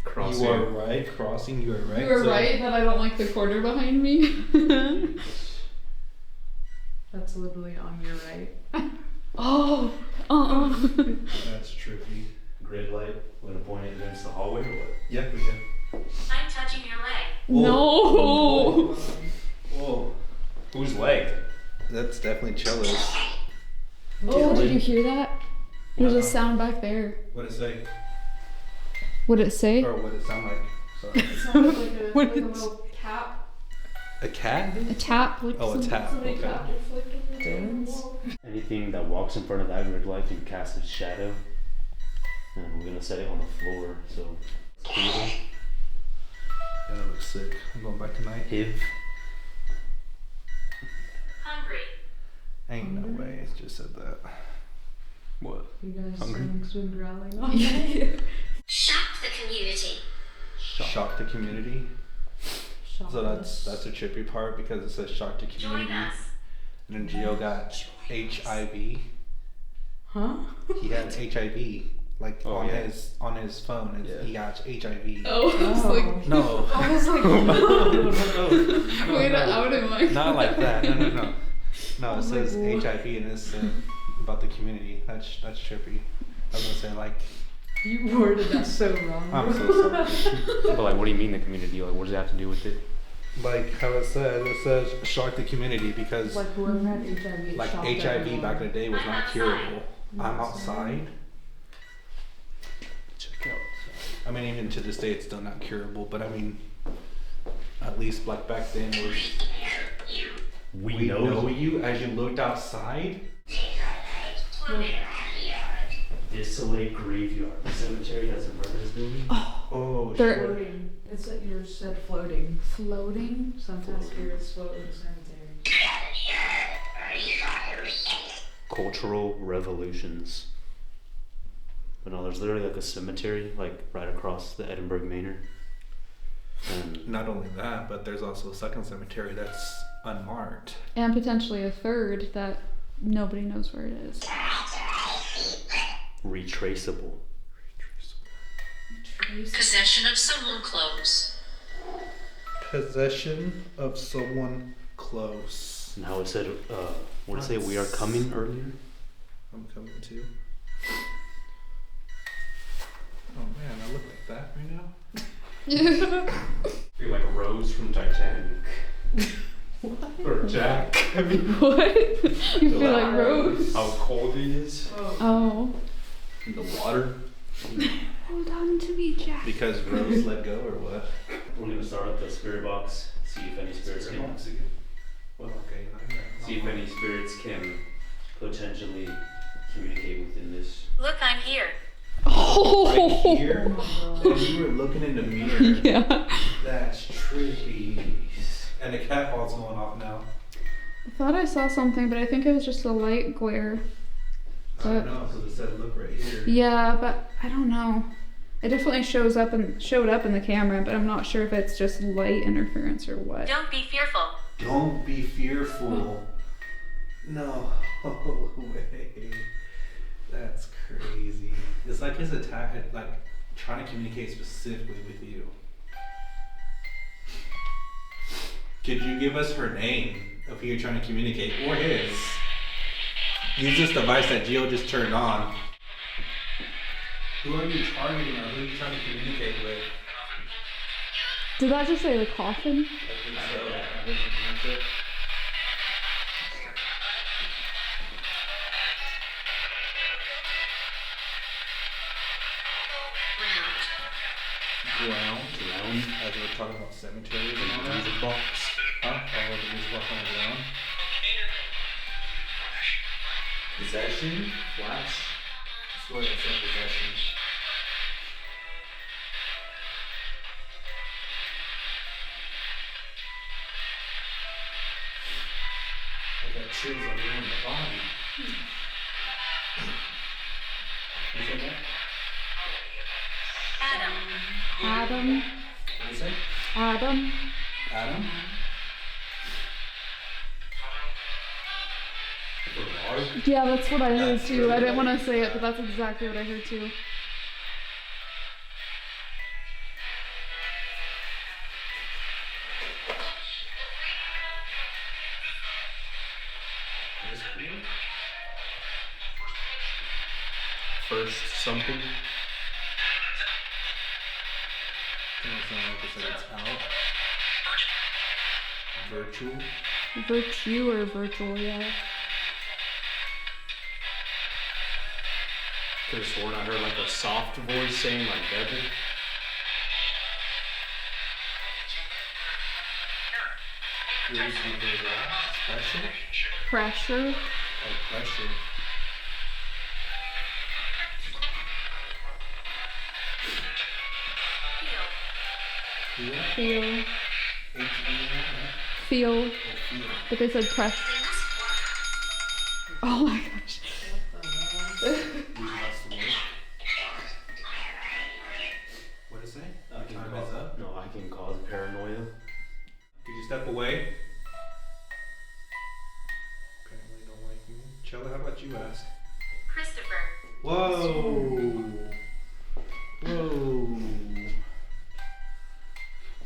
Crossing. You are right. Crossing. You are right. You were So- right that I don't like the corner behind me. That's literally on your right. Oh, That's trippy. Grid light. We're gonna point it against the hallway or what? Yep, we can. I'm touching your leg. No. Whoa. Whose leg? That's definitely cellos. Oh, did you hear that? There's a sound back there. What'd it say? What did it say? Or what did it sound like? Sorry. It sounded like a, What like a is- little tap. A cat? A tap? Like Oh, a tap. Somebody Okay. tapped or flicked over the Dance. wall. Anything that walks in front of that grid light can cast its shadow. And we're gonna set it on the floor, so cool. Yeah, that looks sick. I'm going back tonight. Hiv. Hungry. Ain't no way. It just said that. What? You guys Hungry? stomach's been growling all day. Shock the community. Shock the community. So that's a trippy part because it says shock the Join community. us. And then Gio got HIV. Huh? He had HIV. Like Oh, on yeah. his phone. Yeah. He got HIV. Oh, I was like, No. I was like, no. way to out him like Not like that. No. No, it I'm says like, HIV and it's about the community. That's trippy. I was gonna say like you worded that so wrong. I'm so sorry. But like, what do you mean the community? Like, what does it have to do with it? Like how it says shock the community because Like whoever had HIV. like shocked HIV everyone. back in the day was not curable. I'm outside. Check out. I mean, even to this day, it's still not curable. But I mean, at least like back then, we know you as you looked outside. Desolate graveyard. The cemetery has a murder's building. Oh, They're- shit. Floating. It's like yours said floating. floating. Sometimes spirits float in the cemetery. Cultural revolutions. But no, there's literally like a cemetery like right across the Edinburgh Manor. And Not only that, but there's also a second cemetery that's unmarked. And potentially a third that nobody knows where it is. retraceable. Possession of someone close. Possession of someone close. And how it said, what did it say? We are coming earlier? I'm coming too. Oh man, I look like that right now. You're like Rose from Titanic. Or Jack. I mean, What? You feel like Rose? how cold he is. Oh. In the water. Hold on to me, Jack. Because Rose let go or what? We're gonna start up the spirit box, see if any spirits can Well, okay. see if any spirits can potentially communicate within this. Look, I'm here. Oh. Right here, and you were looking in the mirror. Yeah. That's trippy. And the cat ball's going off now. I thought I saw something, but I think it was just a light glare. I don't know, because it said look right here. Yeah, but I don't know. It definitely showed up in the camera, but I'm not sure if it's just light interference or what. Don't be fearful. Don't be fearful. No way. That's crazy. It's like his attack, like trying to communicate specifically with you. Could you give us her name of who you're trying to communicate, or his? Use this device that Gio just turned on. Who are you targeting, or who are you trying to communicate with? Did that just say the coffin? I think so. Ground. Ground. As we were talking about cemeteries and all that. Music box. Huh? Oh, the music box on the ground. Possession. Flash. Swear that's a possession. I got chills all over my body. Is that that? Adam. Adam. What did you say? Adam. Adam? Yeah, that's what I heard That's too. I really didn't want to like say it, that. but that's exactly what I heard too. Is this cool? first something. Doesn't sound like it's out. Virtual. Virtue or virtual, yeah. Could have sworn I heard like a soft voice saying like devil. What did you hear that? Special? Pressure. Oh, pressure. Feel. H-E-L, Feel. oh, feel. But they said press. Oh my gosh. What is it? I can Time cause, is up. no, I can cause paranoia. Could you step away? Apparently don't like me. Chella, how about you ask? Christopher. Whoa! Whoa!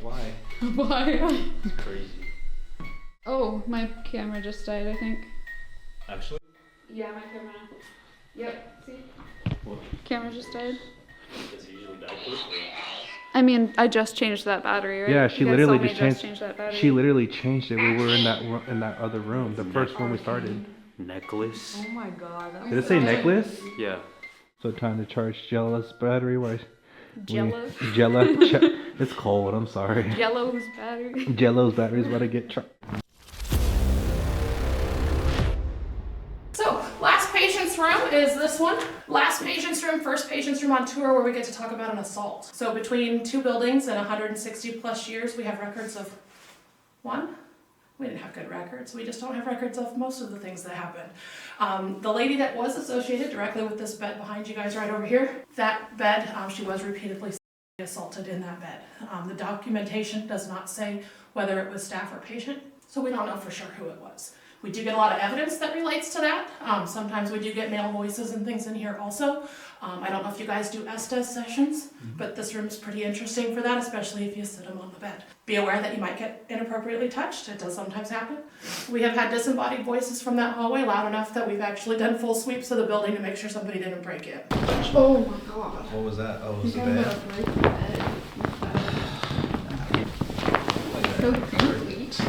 Why? Why? It's crazy. Oh, my camera just died, I think. Actually? Yeah, my camera. Yep, see? What? Camera just died. Does it usually die quick? I mean, I just changed that battery, right? Yeah, she You guys literally saw me just change that battery. She literally changed it. We were in that other room, the first one we started. Necklace? Oh my god. That Did it say necklace? Yeah. So time to charge Jella's battery. Why? Jello. It's cold. I'm sorry. Jello's battery. Jello's battery's about to get charged. So, last patient's room is this one. Last patient's room, first patient's room on tour where we get to talk about an assault. So between two buildings and 160 plus years, we have records of one. We didn't have good records. We just don't have records of most of the things that happened. The lady that was associated directly with this bed behind you guys right over here, that bed, she was repeatedly assaulted in that bed. The documentation does not say whether it was staff or patient, so we don't know for sure who it was. We do get a lot of evidence that relates to that. Sometimes we do get male voices and things in here also. I don't know if you guys do Estes sessions, but this room's pretty interesting for that, especially if you sit them on the bed. Be aware that you might get inappropriately touched. It does sometimes happen. We have had disembodied voices from that hallway loud enough that we've actually done full sweeps of the building to make sure somebody didn't break in. Oh my god. What was that? Oh, it was the I'm bed. gonna break the bed. So complete.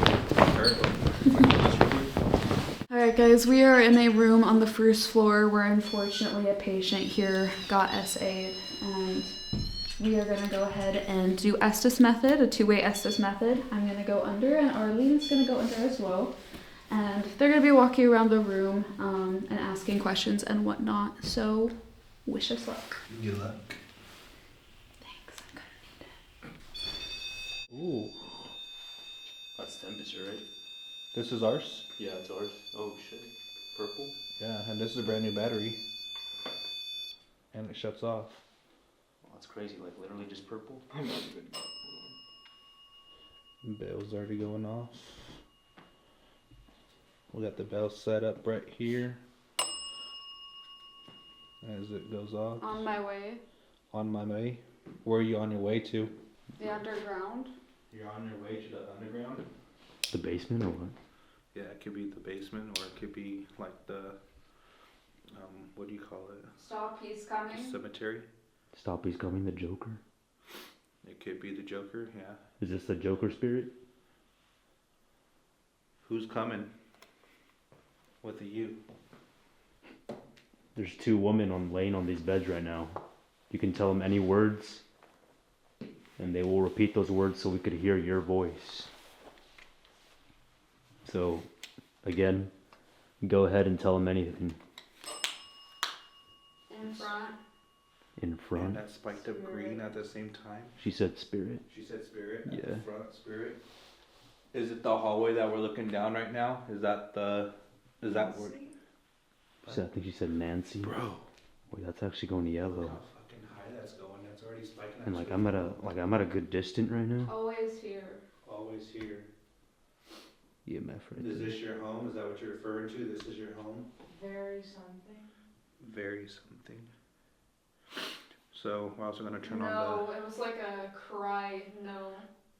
Alright guys, we are in a room on the first floor where unfortunately a patient here got SA'd, and we are gonna go ahead and do Estes Method, a two-way Estes Method. I'm gonna go under and Arlene is gonna go under as well. And they're gonna be walking around the room and asking questions and whatnot, so wish us luck. Good luck. Thanks, I'm gonna need it. Ooh, That's temperature, right? this is ours. Yeah, it's ours. Oh shit. Purple? Yeah, and this is a brand new battery. And it shuts off. Oh, that's crazy. Like literally just purple? Bell's already going off. We got the bell set up right here. As it goes off. On my way, On my way. Where are you on your way to? the underground. You're on your way to the underground? The basement or what? Yeah, it could be the basement, or it could be like the, what do you call it? Stop, he's coming. Cemetery. Stop, he's coming, the Joker. It could be the Joker, yeah. Is this the Joker spirit? Who's coming? With the you. There's two women laying on these beds right now. You can tell them any words, and they will repeat those words so we could hear your voice. So, again, go ahead and tell them anything. In front. In And front? that spiked up green at the same time. She said spirit. She said spirit. Yeah. At the front, spirit. Is it the hallway that we're looking down right now? Is that where? I think she said Nancy. Bro. Wait, that's actually going Look yellow. how fucking high that's going. That's already spiking. And like I'm at a good distance right now. Always here. Always here. Yeah, my friend. Is this your home? Is that what you're referring to? This is your home? very something. Very something. So we're also gonna turn on No, it was like a cry, no.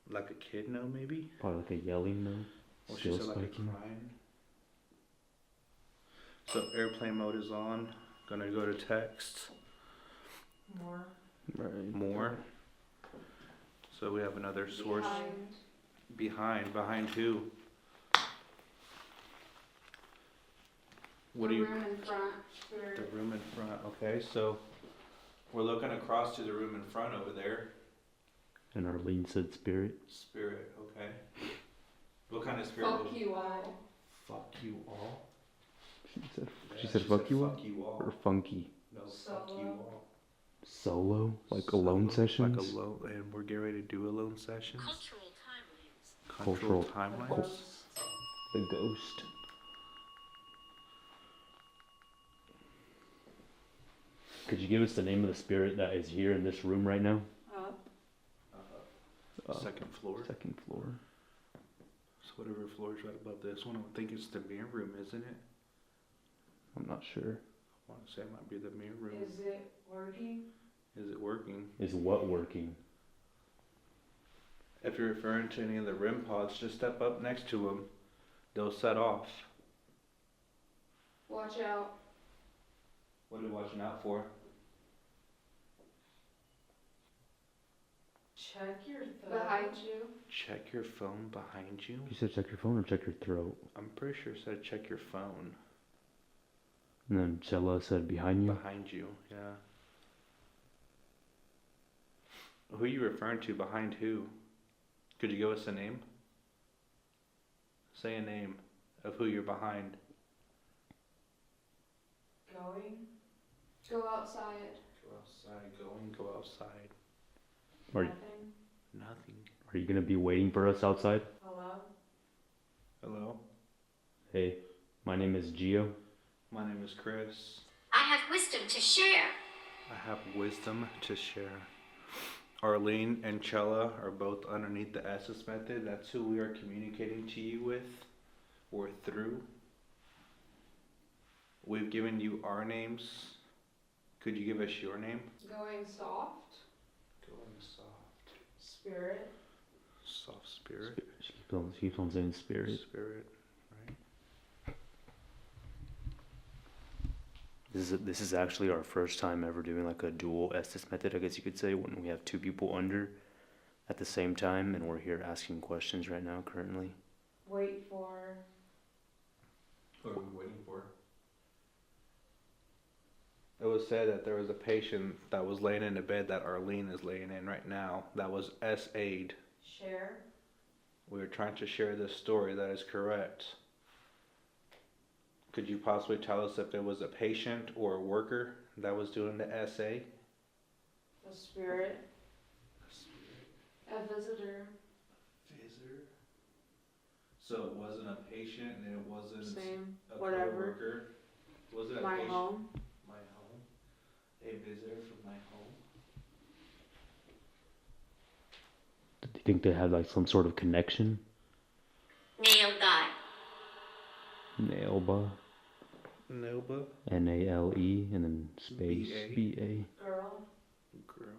the, like a kid no maybe? Probably like a yelling no. Well, she Still said like a spiking. crying. So airplane mode is on. Gonna go to text. More. Right. More. So we have another source. Behind who? What do you? room in front. The room in front. Okay, so we're looking across to the room in front over there. And Arlene said spirit. Spirit. Okay. What kind of spirit? Fuck you all. Fuck you all. She said fuck you all? Fuck you all. Or funky. No, fuck you all. Solo? Like alone sessions? Like alone, and we're getting ready to do alone sessions. Cultural timelines. Cultural timelines. The ghost. Could you give us the name of the spirit that is here in this room right now? Second floor. Second floor. So whatever floor is right above this one, I would think it's the mirror room, isn't it? I'm not sure. I want to say it might be the mirror room. Is it working? Is it working? Is what working? If you're referring to any of the REM pods, just step up next to them. They'll set off. Watch out. What are you watching out for? Check your thumb. Behind you. Check your phone behind you. You said check your phone or check your throat? I'm pretty sure it said check your phone. And then Cella said behind you? Behind you, yeah. Who are you referring to? Behind who? Could you give us a name? Say a name of who you're behind. Going. Go outside. Go outside, go outside. Are, Nothing. Nothing. are you going to be waiting for us outside? Hello. Hello? Hey, my name is Gio. My name is Chris. I have wisdom to share. I have wisdom to share. Arlene and Chella are both underneath the Estes Method. That's who we are communicating to you with or through. We've given you our names. Could you give us your name? Going soft. Going soft. Spirit. Soft spirit. She keeps on saying spirit. Spirit, right? This is actually our first time ever doing like a dual Estes Method, I guess you could say, when we have two people under at the same time, and we're here asking questions right now currently. Wait for. What are we waiting for? It was said that there was a patient that was laying in a bed that Arlene is laying in right now that was SA'd. Share. We were trying to share this story that is correct. Could you possibly tell us if there was a patient or a worker that was doing the SA? The spirit. A visitor. Visitor. So it wasn't a patient and it wasn't Same. a Whatever. coworker. Was it a My patient? home. My home. A visitor from my home. Do you think they had like some sort of connection? Nail guy. Nailba. Noba. Nale, and then space B.A.. B.A. Girl.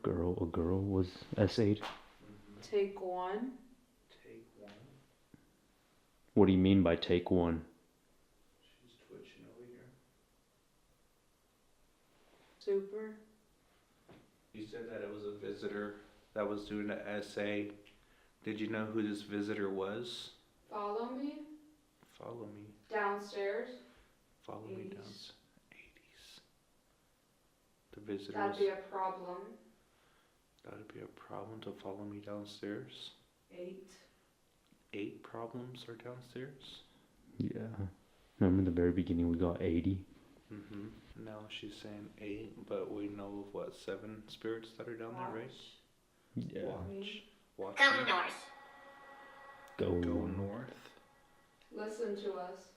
Girl. A girl was S8. Take one. Take one. What do you mean by take one? She's twitching over here. Super. You said that it was a visitor that was doing the SA. Did you know who this visitor was? Follow me. Follow me. Downstairs. Follow me 80s. down. 80s. The visitor That'd was. be a problem. That'd be a problem to follow me downstairs. 8. 8 problems are downstairs. Yeah. Remember in the very beginning we got 80? Mm-hmm. Now she's saying 8, but we know of what, 7 spirits that are down there, right? Yeah. Watch. Go me. north. Go north. Listen to us.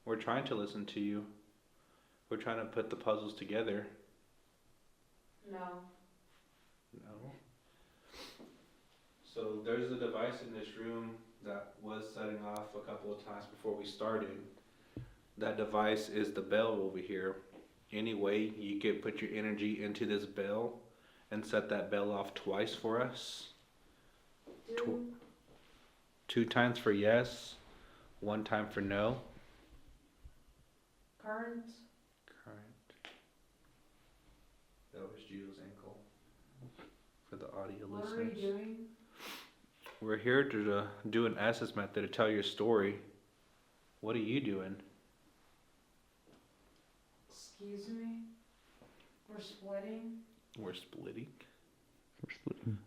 We're trying to listen to you. We're trying to put the puzzles together. No. No. So there's a device in this room that was setting off a couple of times before we started. That device is the bell over here. Anyway, you could put your energy into this bell and set that bell off twice for us. Do. 2 times for yes, 1 time for no. Current. Current. That was Gio's ankle. for the audio What listeners. are we doing? We're here to do an Estes Method to tell your story. What are you doing? Excuse me? We're splitting? We're splitting.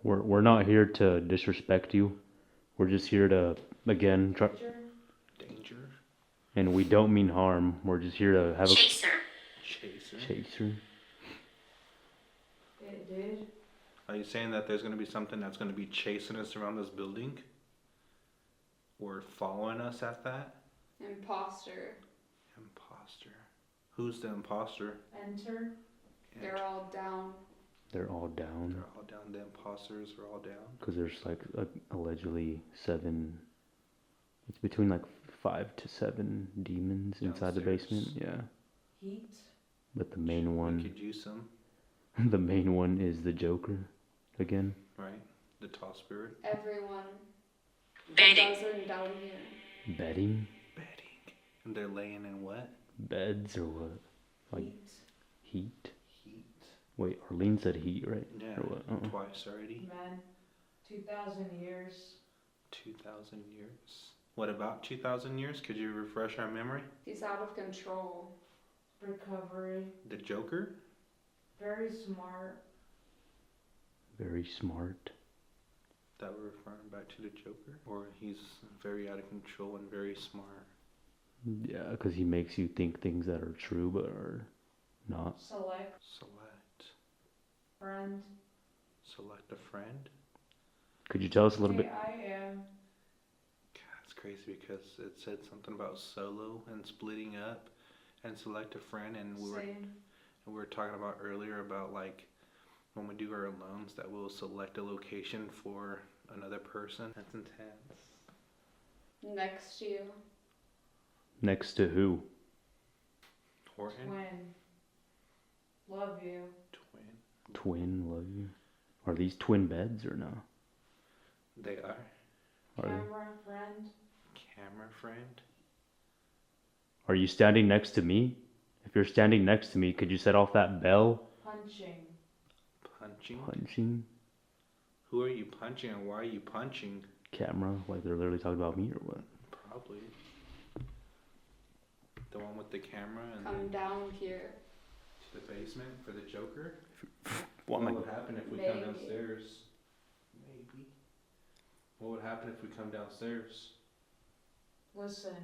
We're not here to disrespect you. We're just here to, again, try, Picture? Danger. and we don't mean harm. We're just here to have a Chaser. chaser. It did? Are you saying that there's going to be something that's going to be chasing us around this building? Or following us at that? Imposter. Imposter. Who's the imposter? Enter? They're all down. They're all down They're all down. The imposters are all down. because there's like allegedly 7. It's between like 5 to 7 demons inside the Downstairs. basement. Yeah, Heat? but the main We one, could use some, the main one is the Joker. Again, right? The tall spirit. Everyone. Bedding. Doesn't down here. bedding, Bedding. And they're laying in what? beds or what? Like Heat? heat. Heat. Wait, Arlene said heat, right? Yeah. Or what? Uh-uh. Twice already. Men? 2,000 years? 2,000 years. What about 2,000 years? Could you refresh our memory? He's out of control. Recovery? The Joker? Very smart? Very smart. That we're referring back to the Joker? Or he's very out of control and very smart? Yeah, because he makes you think things that are true but are not. Select? Select. Friend? Select a friend? Could you tell us a little Hey, bit? I am. God, it's crazy because it said something about solo and splitting up and select a friend, and Same. we were talking about earlier about like when we do our loans that we'll select a location for another person. That's intense. Next to you. Next to who? Horton? Twin? Love you. Twin. Twin, love you. Are these twin beds or no? They are. Are they? Camera? Friend? Camera friend? Are you standing next to me? If you're standing next to me, could you set off that bell? Punching? Punching? Punching Who are you punching and why are you punching? camera, like they're literally talking about me or what? Probably. The one with the camera and Come then down here. to the basement for the Joker? What What am I? would happen if we Maybe. come downstairs? Maybe. What would happen if we come downstairs? Listen.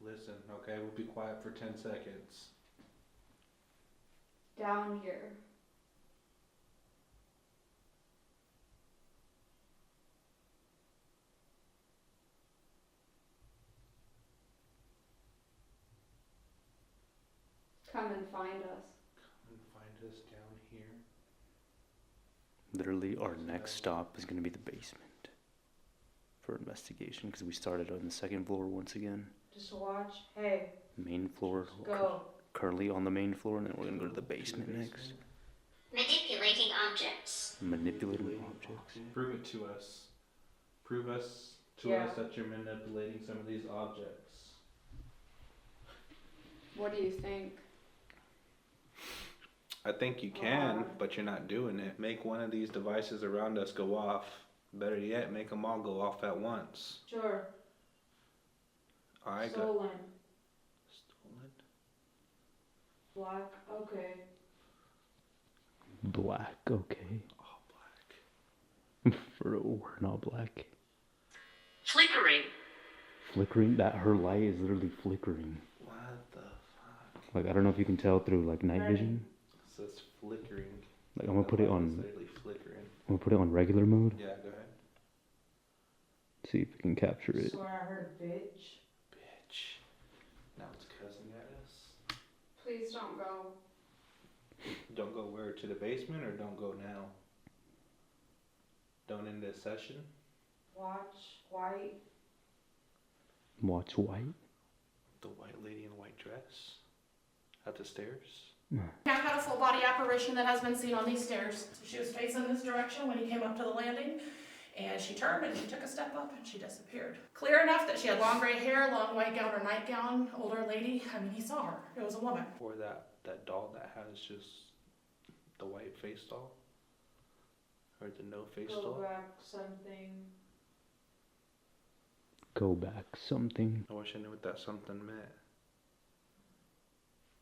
Listen, okay, we'll be quiet for 10 seconds. Down here. Come and find us. And find us down here. Literally, our next stop is going to be the basement for investigation because we started on the second floor once again. Just watch. Hey, Main floor. go. Currently on the main floor, and then we're going to go to the basement next. Manipulating objects. Manipulating objects. Prove it to us. Prove us to Yeah. us that you're manipulating some of these objects. What do you think? I think you can, but you're not doing it. Make one of these devices around us go off. Better yet, make them all go off at once. Sure. I got Stolen. stolen. Black. Okay. Black, okay. All black. We're not black. Flickering. Flickering? That her light is literally flickering. What the fuck? Like, I don't know if you can tell through like night Ready? vision. It says flickering. Like, I'm gonna put it It's on. literally flickering. I'm gonna put it on regular mode. Yeah, go ahead. See if we can capture it. Swear I heard a bitch. Bitch. Now it's cussing at us. Please don't go. Don't go where? To the basement or don't go now? Don't end this session? Watch. White. Watch white. The white lady in white dress? At the stairs? Cat had a full body apparition that has been seen on these stairs. She was facing this direction when he came up to the landing, and she turned and she took a step up and she disappeared. Clear enough that she had long gray hair, long white gown or nightgown, older lady. I mean, he saw her. It was a woman. Or that doll that has just the white face doll? Or the no face Go doll? back something. Go back something. I wish I knew what that something meant.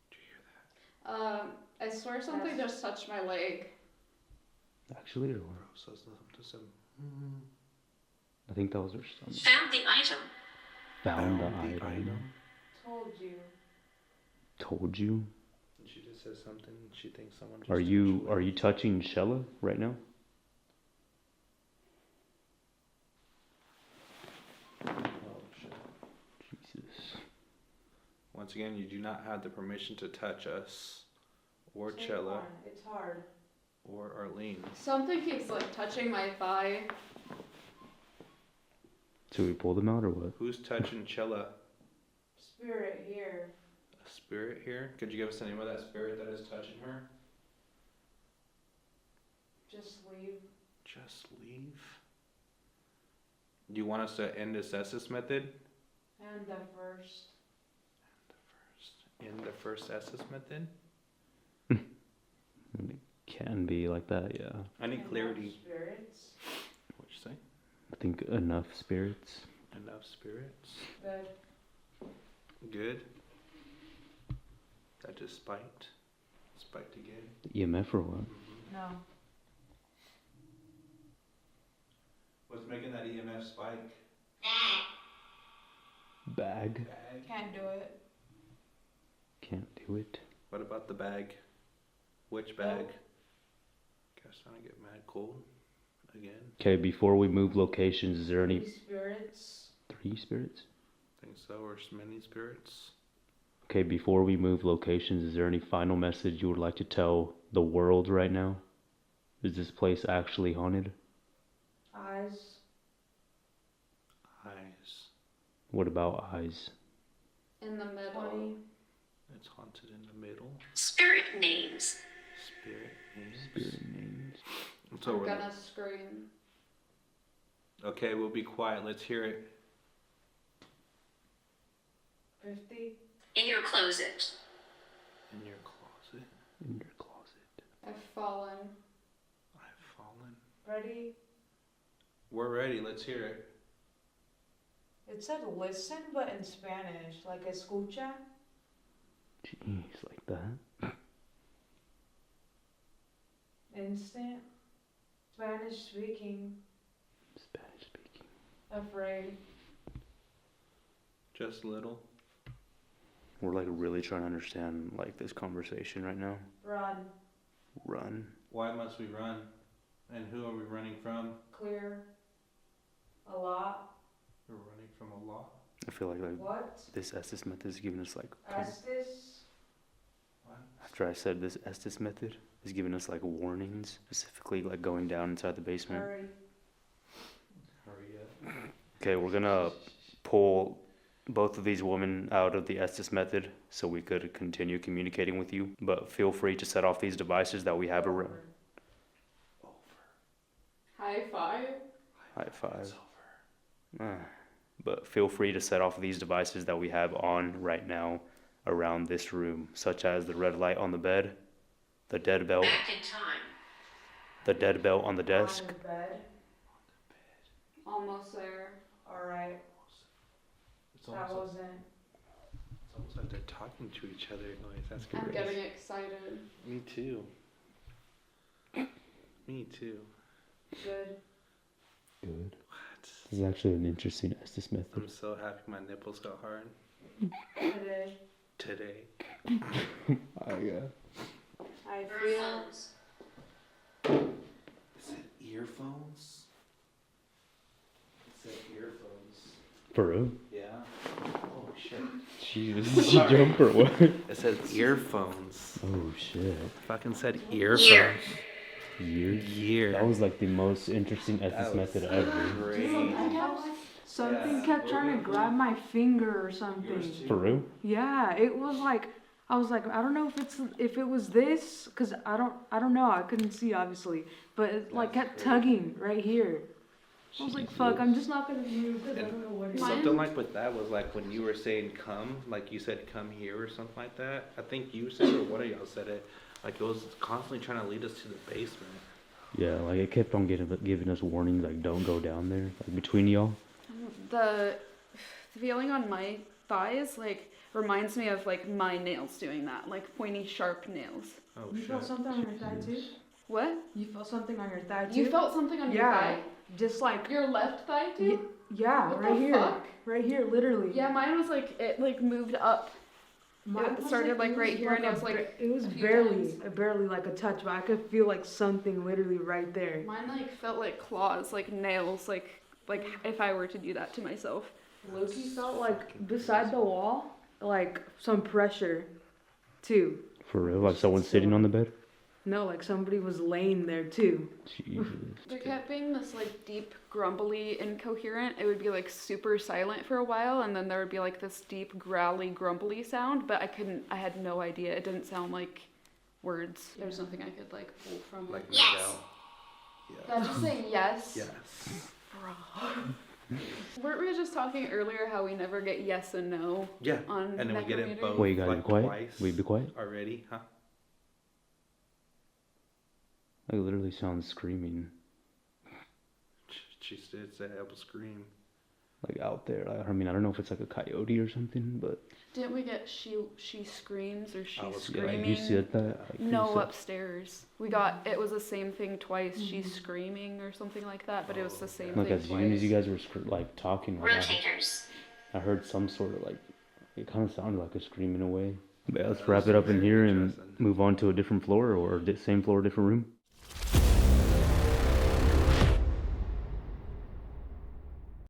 Did you hear that? I swear something just touched my leg. Actually, or Bro says something. I think that was her stomach. Found the item. Found the item. Told you. Told you. And she just says something. She thinks someone just Are you touching Shella right now? Oh, shit. Jesus. Once again, you do not have the permission to touch us, or Take Chella, one. It's hard. or Arlene. Something keeps like touching my thigh. Should we pull them out or what? Who's touching Chella? Spirit here. A spirit here? Could you give us the name of that spirit that is touching her? Just leave. Just leave. Do you want us to end this Estes method? And the first. In the first Estes method? It can be like that, yeah. I need Enough clarity. Spirits. What'd you say? I think enough spirits. Enough spirits. Good. Good. That just spiked. Spiked again. EMF or what? No. What's making that EMF spike? Bag. Bag. Can't do it. Can't do it. What about the bag? Which bag? Nope. Guys trying to get mad cold again. Okay, before we move locations, is there any These spirits. 3 spirits? Think so, or many spirits. Okay, before we move locations, is there any final message you would like to tell the world right now? Is this place actually haunted? Eyes. Eyes. What about eyes? In the middle. 20. It's haunted in the middle. Spirit names. Spirit names. Spirit names. So I'm we're gonna scream. okay. We'll be quiet. Let's hear it. 50. In your closet. In your closet, In your closet. I've fallen. I've fallen. Ready? We're ready. Let's hear it. It said listen, but in Spanish. Like escucha. Jeez, like that? Instant. Spanish speaking. Spanish speaking. Afraid. Just a little. We're like really trying to understand like this conversation right now. Run. Run. Why must we run? And who are we running from? Clear. A lot. We're running from a law. I feel like What? this Estes method is giving us like Estes. What? after I said this Estes method is giving us like warnings, specifically like going down inside the basement. Hurry. Hurry up. Okay, we're gonna pull both of these women out of the Estes method so we could continue communicating with you. But feel free to set off these devices that we have around. High five. High five. But feel free to set off these devices that we have on right now around this room, such as the red light on the bed, the dead belt, Back in time. the dead belt on the desk. On the bed. Almost there. Alright. It's That almost, like, wasn't. it's almost like they're talking to each other. Guys. That's I'm great. getting excited. Me too. Me too. Good. Good. What? This is actually an interesting Estes method. I'm so happy my nipples got hard Today. today. I feel. Earphones. Is it earphones? It said earphones. For real? Yeah. Oh shit. Jesus, you jump or what? It says earphones. Oh shit. Fucking said earphones. Year? That was like the most interesting Estes method ever. Great. Something Yeah. kept trying to grab my finger or something. Yours too. For real? Yeah, it was like I was like I don't know if it was this because I don't know, I couldn't see obviously, but it like That's kept crazy. tugging right here. I was like, fuck, I'm just not gonna move because I don't know what it is. Something like with that was like when you were saying come, like you said come here or something like that. I think you said it or one of y'all said it. Like it was constantly trying to lead us to the basement. Yeah, like it kept on giving us warnings, like don't go down there, like between y'all. The feeling on my thighs like reminds me of like my nails doing that, like pointy, sharp nails. Oh You felt shit. something on your thigh too? What? You felt something on your thigh too? You felt something on your thigh? Just like Your left thigh too? yeah, What right the here. fuck? Right here, literally. Yeah, mine was like it like moved up. Mine It was started like it right was here, and it was a like it was a few barely like a touch, but I could feel like something literally right there. Mine like felt like claws, like nails, like if I were to do that to myself. Loki felt like beside the wall, like some pressure, too. For real, like someone's sitting on the bed. No, like somebody was laying there too. Jesus. There kept being this like deep, grumbly, incoherent. It would be like super silent for a while, and then there would be like this deep, growly, grumbly sound. But I had no idea. It didn't sound like words. There was nothing I could like pull from. Like Yes. Miguel. Did I just say yes? Yes. Weren't we just talking earlier how we never get yes and no? Yeah. On And then we get it necrometer? both. Wait, you gotta like be quiet. twice Wait, be quiet. already, huh? Like literally sounds screaming, She did say I was scream. like out there. I mean, I don't know if it's like a coyote or something, but Didn't we get she screams or she's I was yeah, screaming? like you said that. Like, you No, said- upstairs. We got it was the same thing twice. She's screaming or something like that, but it was the same Like thing as twice. soon as you guys were like talking, like, Rotators. I heard some sort of like it kind of sounded like a screaming away. But yeah, let's wrap it up in here and Interesting. move on to a different floor or same floor, different room.